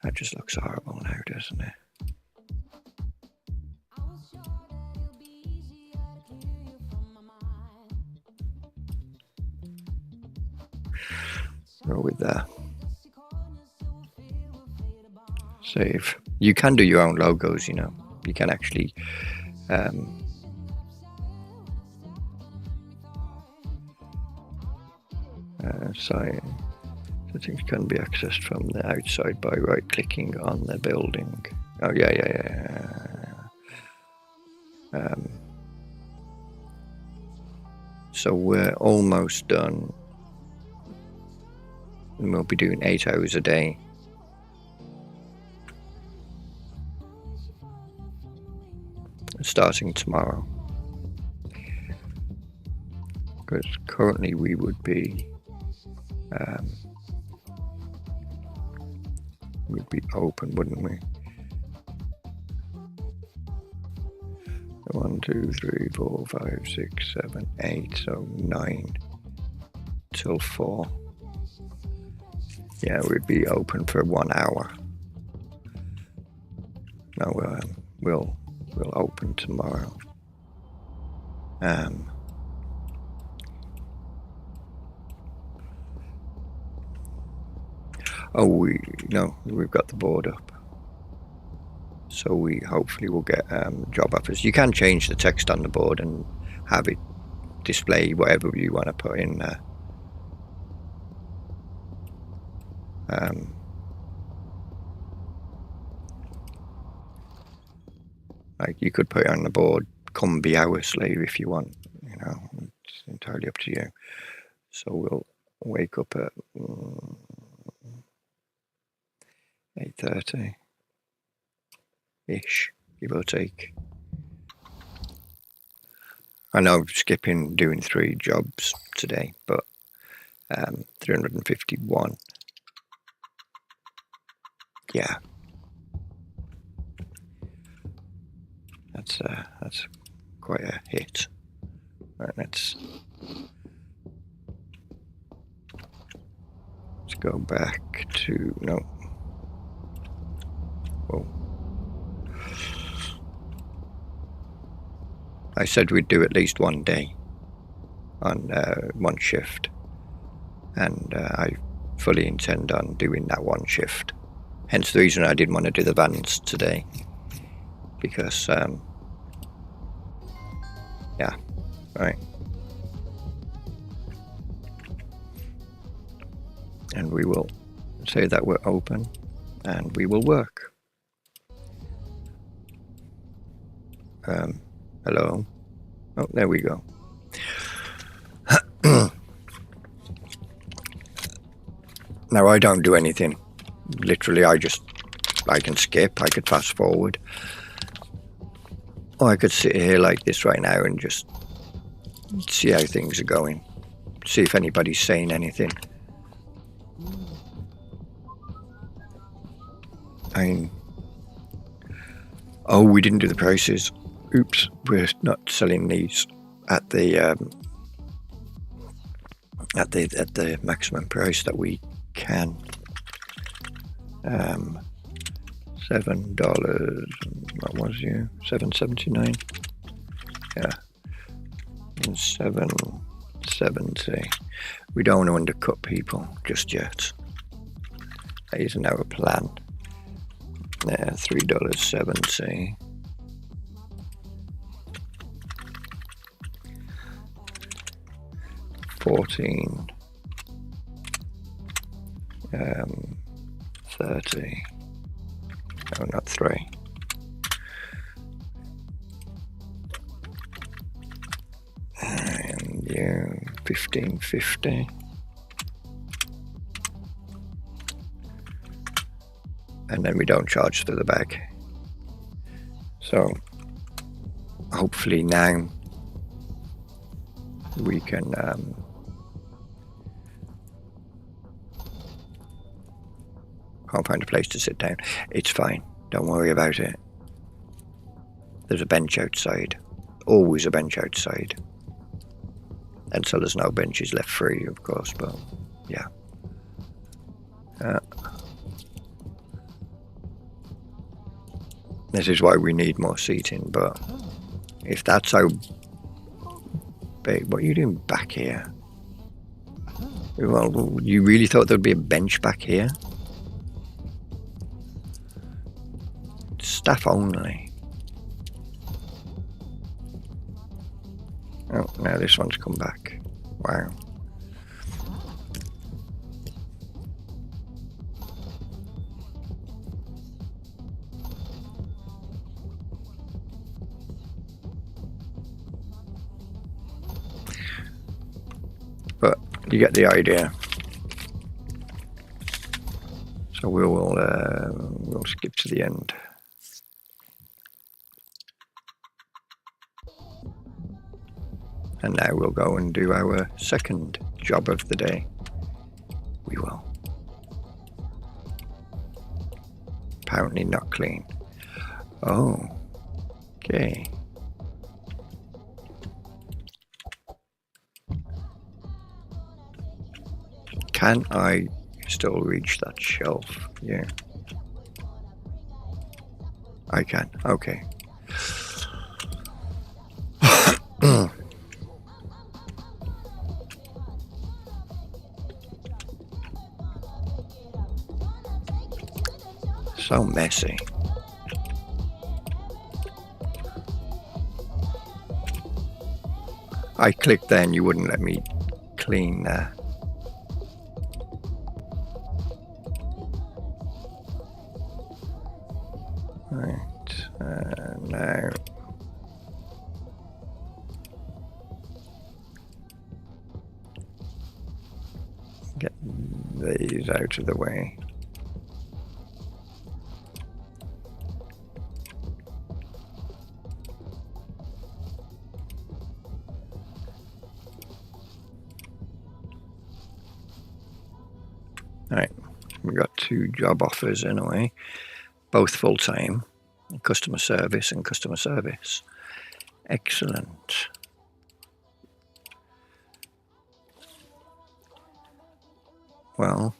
Speaker 1: That just looks horrible now, doesn't it? Go with that. save. You can do your own logos, you know. You can actually settings can be accessed from the outside by right-clicking on the building. Oh yeah. So we're almost done. And we'll be doing 8 hours a day. Starting tomorrow. Because currently we would be we'd be open, wouldn't we? 1, 2, 3, 4, 5, 6, 7, 8, so 9 till 4. Yeah, we'd be open for 1 hour. No, we'll open tomorrow. We've got the board up. So we hopefully will get job offers. You can change the text on the board and have it display whatever you want to put in there. Like you could put it on the board, come be our slave if you want, you know, it's entirely up to you. So we'll wake up at 8:30-ish, give or take. I know I'm skipping doing 3 jobs today, but 351. Yeah. That's quite a hit. Right, let's go back to no. Whoa. I said we'd do at least 1 day on 1 shift, and I fully intend on doing that 1 shift. Hence the reason I didn't want to do the vans today, because yeah, right. And we will say that we're open and we will work. Hello. Oh, there we go. Now I don't do anything. Literally, I can skip, I could fast forward. Or I could sit here like this right now and just see how things are going. See if anybody's saying anything. Oh, we didn't do the prices. Oops, we're not selling these at the maximum price that we can. $7. What was you? $7.79. Yeah, and $7.70. We don't want to undercut people just yet. That isn't our plan. Yeah, $3.70. $14. 30. No, not 3. And you, $15.50. And then we don't charge for the bag. So hopefully now we can can't find a place to sit down. It's fine, don't worry about it. There's a bench outside, always a bench outside, until there's no benches left free, of course, but yeah. This is why we need more seating, but if that's how big, what are you doing back here? Well, you really thought there'd be a bench back here? Staff only. Oh, now this one's come back. Wow. But you get the idea. So we'll skip to the end. And now we'll go and do our second job of the day. We will. Apparently not clean. Oh, okay. Can I still reach that shelf? Yeah. I can. Okay. So messy. I clicked there and you wouldn't let me clean there. Right, now get these out of the way. Right, we got 2 job offers anyway, both full-time, customer service and customer service. Excellent. Well,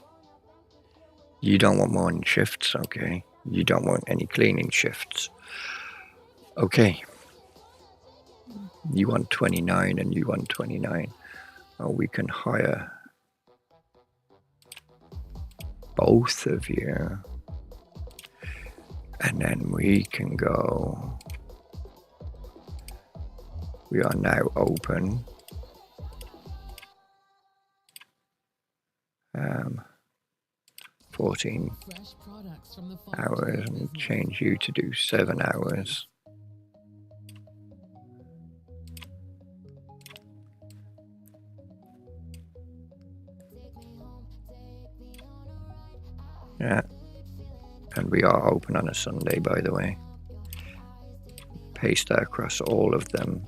Speaker 1: you don't want morning shifts, okay? You don't want any cleaning shifts. Okay. You want 29 and you want 29. Oh, we can hire both of you. And then we can go. We are now open. 14 hours and change you to do 7 hours. Yeah, and we are open on a Sunday, by the way. Paste that across all of them.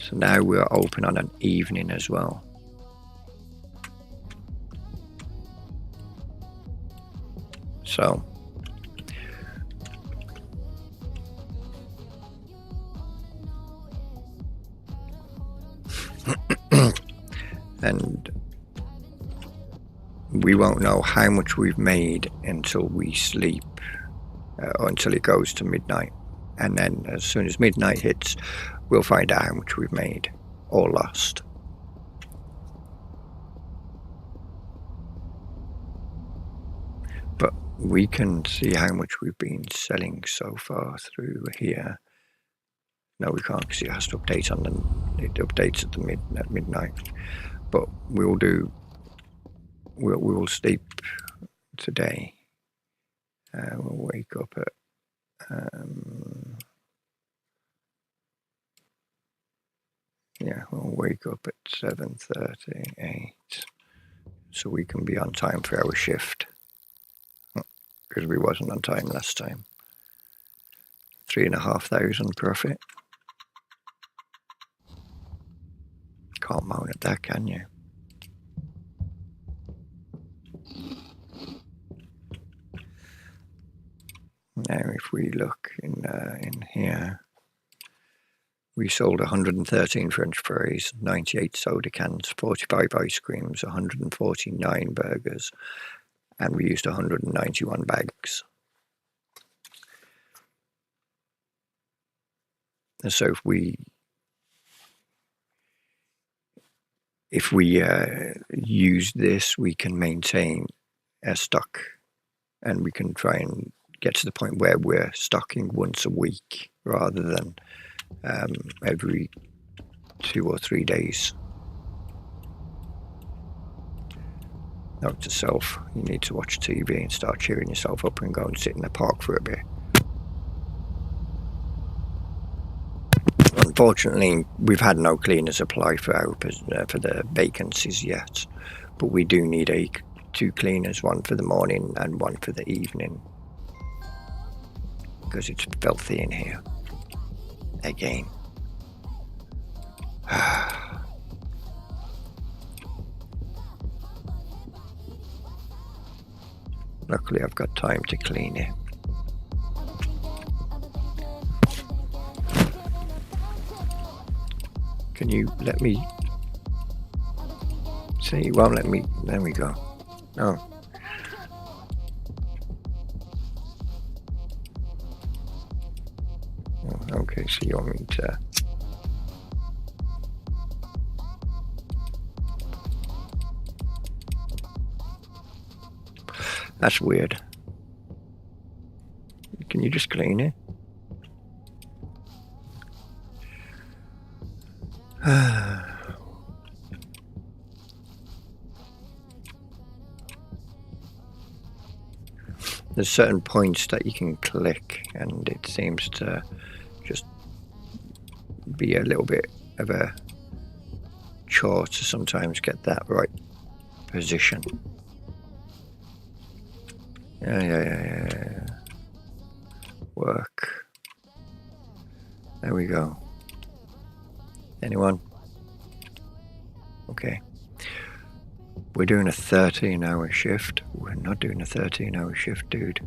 Speaker 1: So now we're open on an evening as well. So and we won't know how much we've made until we sleep, or until it goes to midnight. And then as soon as midnight hits, we'll find out how much we've made or lost. But we can see how much we've been selling so far through here. No, we can't, because it has to update on it updates at midnight. But we'll sleep today. We'll wake up at we'll wake up at 7:38, so we can be on time for our shift, because we wasn't on time last time. 3,500 profit. Can't moan at that, can you? Now, if we look in here, we sold 113 French fries, 98 soda cans, 45 ice creams, 149 burgers, and we used 191 bags. And so if we use this, we can maintain our stock, and we can try and get to the point where we're stocking once a week rather than every 2 or 3 days. Note to self, you need to watch TV and start cheering yourself up and go and sit in the park for a bit. Unfortunately, we've had no cleaners apply for the vacancies yet, but we do need 2 cleaners, one for the morning and one for the evening, because it's filthy in here again. Luckily, I've got time to clean it. Can you let me? See, you won't let me. There we go. Oh. Okay, so you want me to... That's weird. Can you just clean it? There's certain points that you can click, and it seems to just be a little bit of a chore to sometimes get that right position. Yeah. Work. There we go. Anyone? Okay. We're doing a 13-hour shift. We're not doing a 13-hour shift, dude.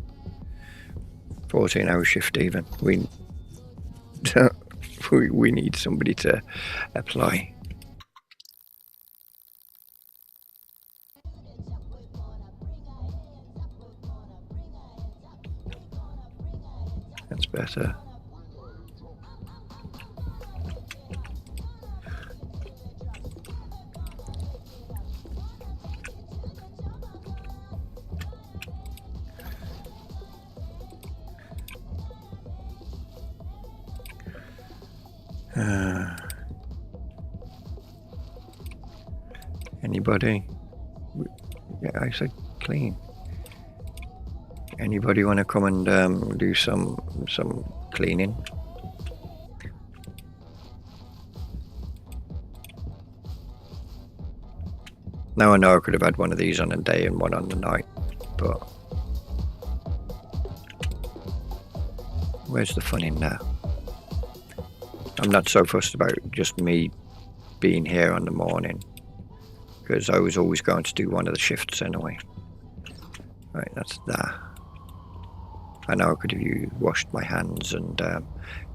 Speaker 1: 14-hour shift even. We need somebody to apply. That's better. Anybody? Yeah, I said clean. Anybody want to come and do some cleaning? Now I know I could have had one of these on a day and one on the night, but where's the fun in that? I'm not so fussed about just me being here on the morning, because I was always going to do one of the shifts anyway. Right, that's that. I know I could have washed my hands and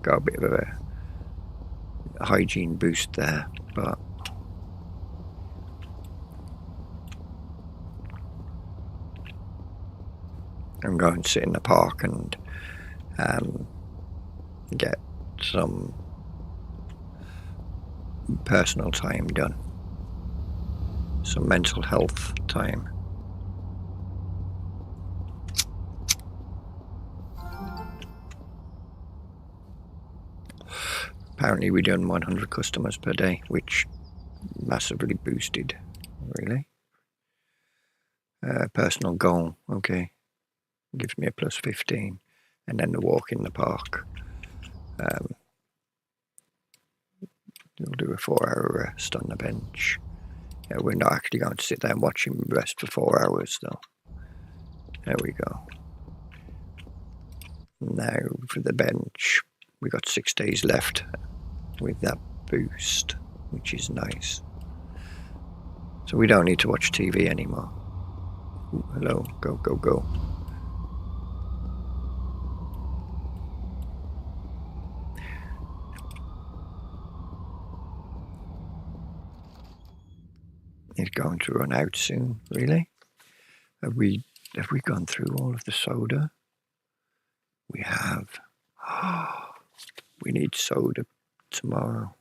Speaker 1: got a bit of a hygiene boost there, but I'm going to sit in the park and get some personal time done, some mental health time. Apparently we're doing 100 customers per day, which massively boosted, really. Personal goal, okay, gives me a plus 15, and then the walk in the park. We'll do a 4-hour rest on the bench. Yeah, we're not actually going to sit there and watch him rest for 4 hours, though. There we go. Now for the bench, we got 6 days left with that boost, which is nice. So we don't need to watch TV anymore. Ooh, hello, go. It's going to run out soon, really? Have we gone through all of the soda? We have. We need soda tomorrow.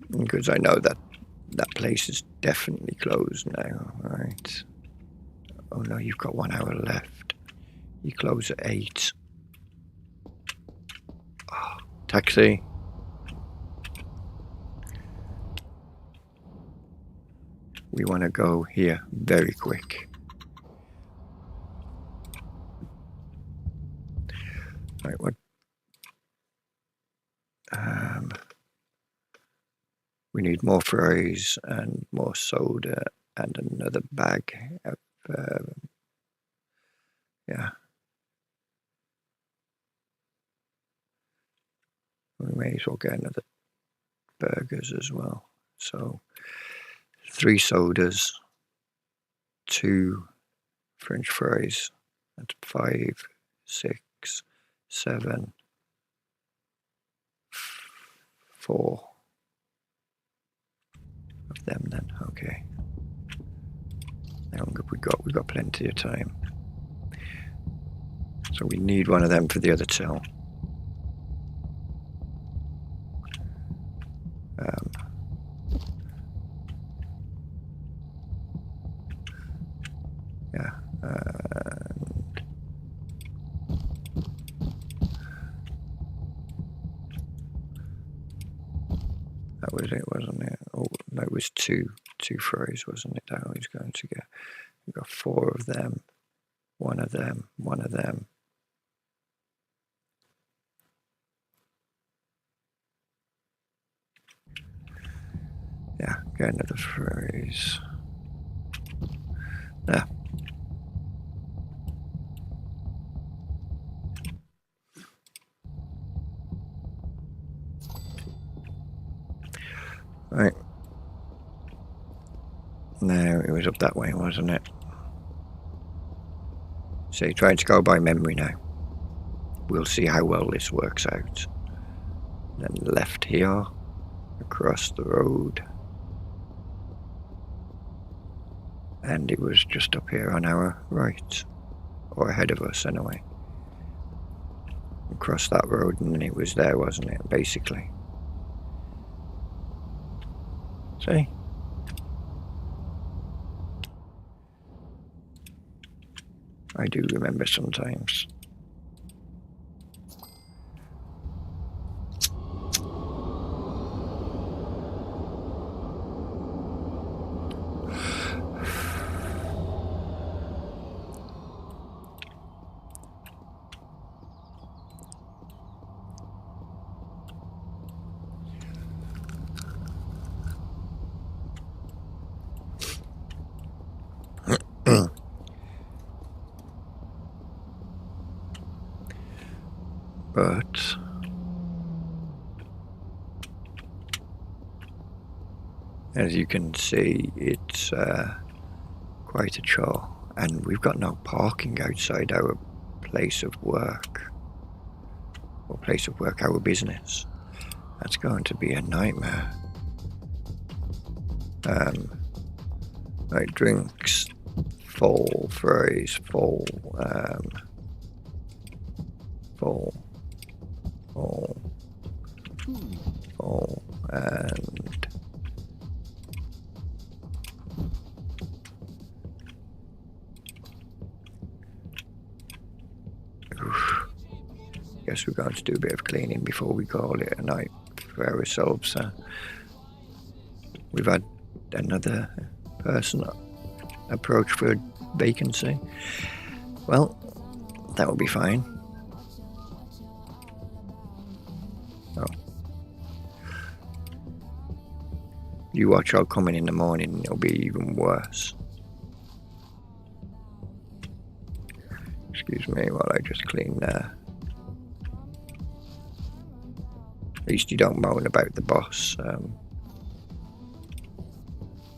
Speaker 1: Because I know that that place is definitely closed now. Right. Oh no, you've got 1 hour left. You close at 8. Oh, taxi. We want to go here very quick. Right, what? We need more fries and more soda and another bag of, yeah. We may as well get another burgers as well. So 3 sodas, 2 French fries. That's 5, 6, 7, 4 of them then. Okay. How long have we got? We've got plenty of time. So we need one of them for the other till. Yeah. That was it, wasn't it? Oh, that was two fries, wasn't it? That I was going to get. We got 4 of them, 1 of them, 1 of them. Yeah, get another fries. Yeah. Right. No, it was up that way, wasn't it? So trying to go by memory now. We'll see how well this works out. Then left here, across the road. And it was just up here on our right, or ahead of us anyway. Across that road, and then it was there, wasn't it, basically? See? I do remember sometimes. But as you can see, it's quite a chore, and we've got no parking outside our place of work, our business. That's going to be a nightmare. Right, drinks, full, fries, full, and guess we're going to do a bit of cleaning before we call it a night for ourselves. We've had another person approach for a vacancy. Well, that will be fine. Oh. You watch her coming in the morning, it'll be even worse. Excuse me while I just clean there. At least you don't moan about the boss,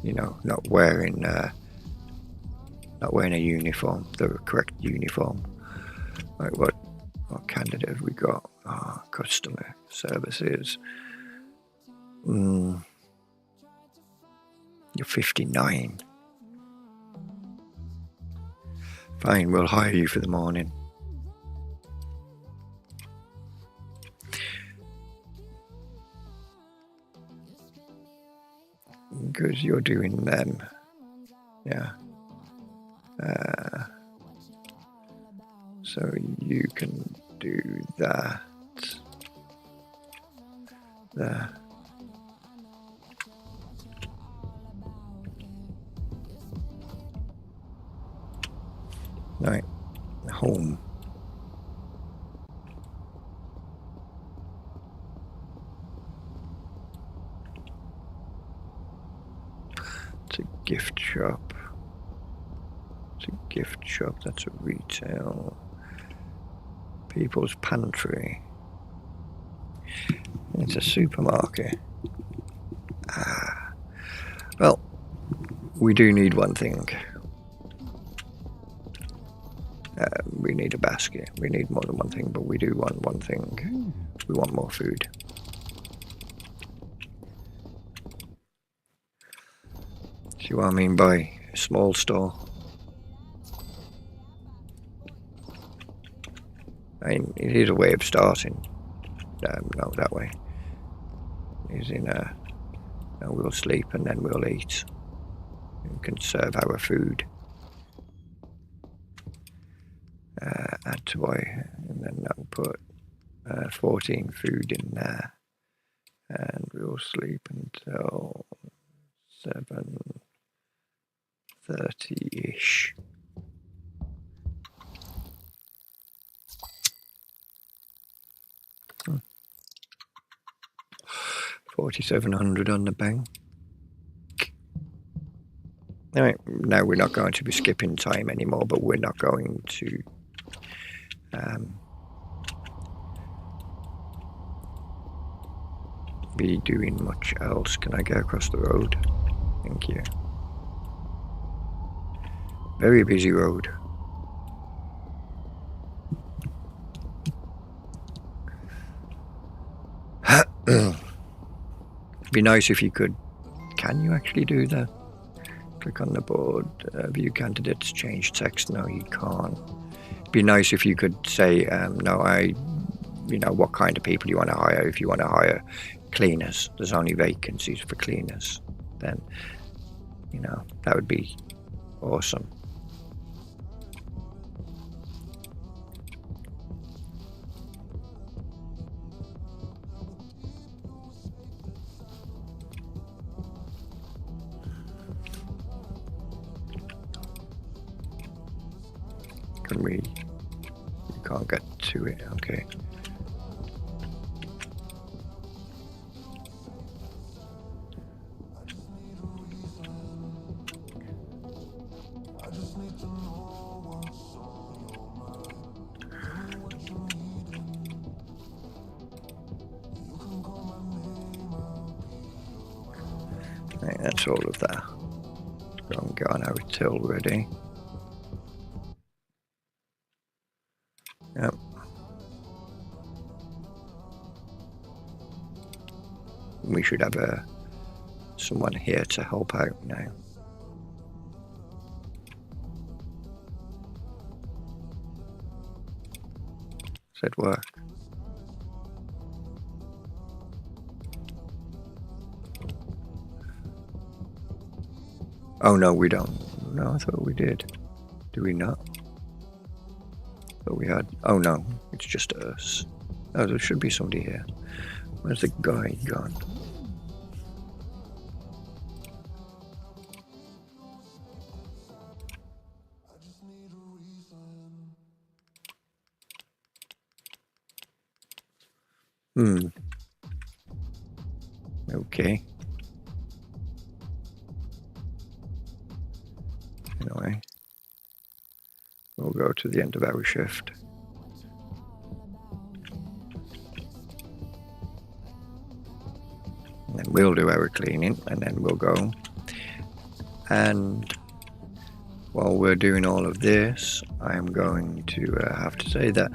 Speaker 1: you know, not wearing a uniform, the correct uniform. Right, what candidate have we got? Customer services. You're 59. Fine, we'll hire you for the morning. because you're doing them. Yeah. So you can do that there. Right, home. It's a gift shop. It's a gift shop, that's a retail. People's pantry. It's a supermarket. Well, we do need one thing. We need a basket. We need more than one thing, but we do want one thing. We want more food. See what I mean by a small store? I mean, it is a way of starting. No, that way. Is in a. No, we'll sleep and then we'll eat. We can serve our food. Add to and then I'll put 14 food in there, and we'll sleep until 7:30-ish. $4,700 on the bank. Alright, now we're not going to be skipping time anymore, but we're not going to be doing much else. Can I get across the road? Thank you. Very busy road. Be nice if you could. Can you actually do that? Click on the board, view candidates, change text. No, you can't. Be nice if you could say, no, what kind of people you want to hire. If you want to hire cleaners, there's only vacancies for cleaners. Then, that would be awesome. You can't get to it, okay. Right, that's all of that. Go and get on our till ready. Yep. We should have someone here to help out now. Does that work? Oh no, we don't. No, I thought we did. Do we not? But we had. Oh no, it's just us. Oh, there should be somebody here. Where's the guy gone? Okay. Anyway, we'll go to the end of our shift. And then we'll do our cleaning, and then we'll go. And while we're doing all of this, I am going to have to say that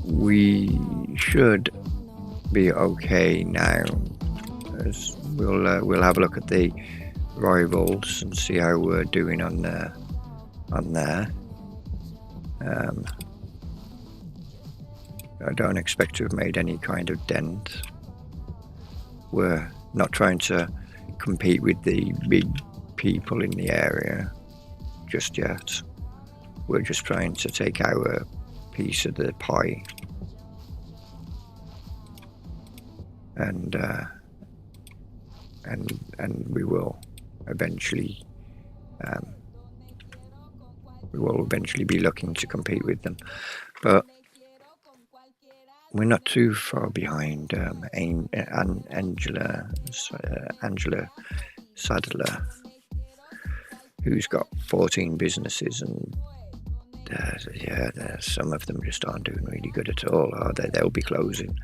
Speaker 1: we should be okay now. As we'll have a look at the rivals and see how we're doing on there. I don't expect to have made any kind of dent. We're not trying to compete with the big people in the area just yet. We're just trying to take our piece of the pie, and we will eventually be looking to compete with them, but we're not too far behind Angela Sadler, who's got 14 businesses, and some of them just aren't doing really good at all, are they? They'll be closing.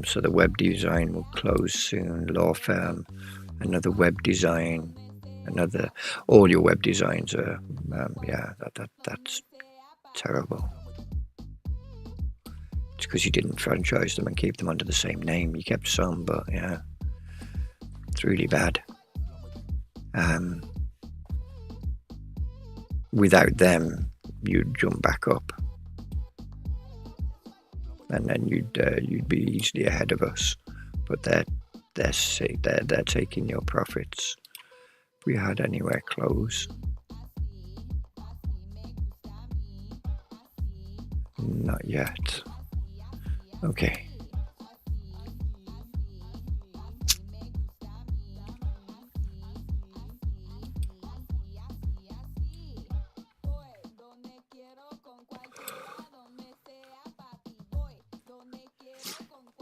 Speaker 1: So the web design will close soon. Law firm, another web design, another. All your web designs are, that's terrible. It's because you didn't franchise them and keep them under the same name. You kept some, but yeah, it's really bad. Without them, you'd jump back up, and then you'd be easily ahead of us. But they're taking your profits. If we had anywhere close, not yet. Okay.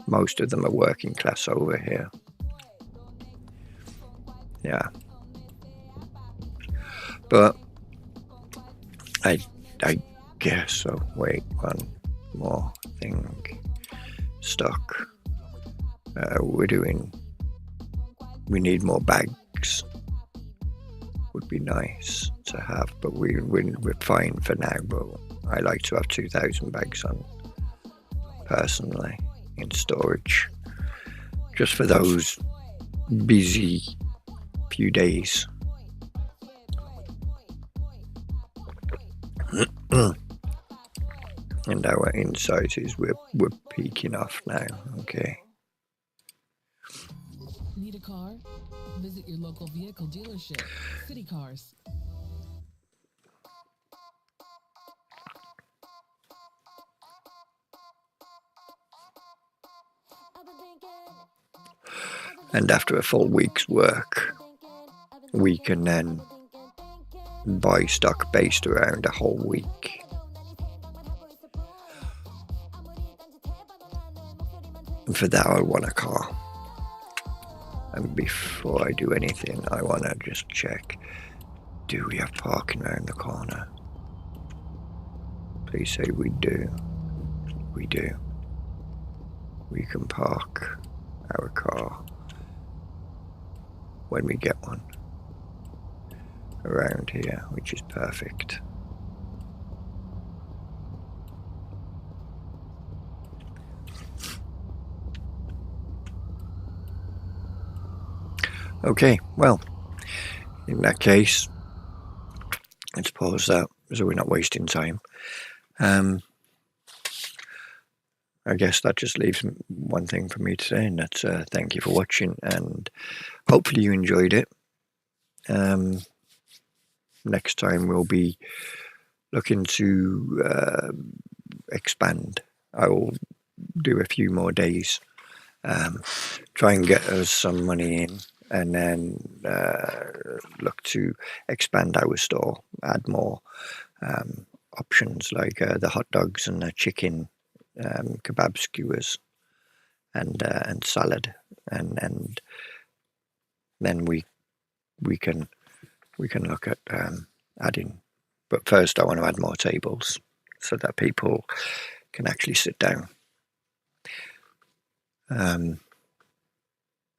Speaker 1: Most of them are working class over here. Yeah. But I guess so. Wait, one more thing. Stock. We need more bags. Would be nice to have, but we're fine for now. But I like to have 2,000 bags on personally in storage, just for those busy few days. And our insight is we're peaking off now. Okay.
Speaker 2: Need a car? Visit your local vehicle dealership. City Cars.
Speaker 1: And after a full week's work, we can then buy stock based around a whole week. And for that, I want a car. And before I do anything, I want to just check, do we have parking around the corner? Please say we do. We do. We can park our car when we get one around here, which is perfect. Okay, well, in that case, let's pause that so we're not wasting time. I guess that just leaves one thing for me to say, and that's thank you for watching, and hopefully you enjoyed it. Next time we'll be looking to expand. I will do a few more days, try and get us some money in, and then look to expand our store, add more options like the hot dogs and the chicken, kebab skewers, and salad, and then we can look at adding. But first, I want to add more tables so that people can actually sit down.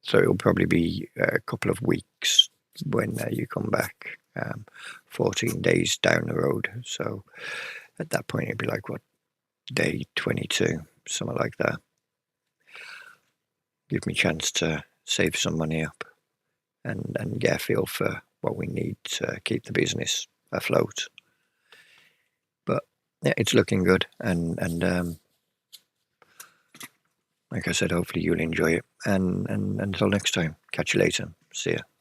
Speaker 1: So it'll probably be a couple of weeks when you come back, 14 days down the road. So at that point, it'd be like, what, day 22, something like that. Give me a chance to save some money up and get a feel for what we need to keep the business afloat. But yeah, it's looking good, and like I said, hopefully you'll enjoy it. And until next time, catch you later. See ya.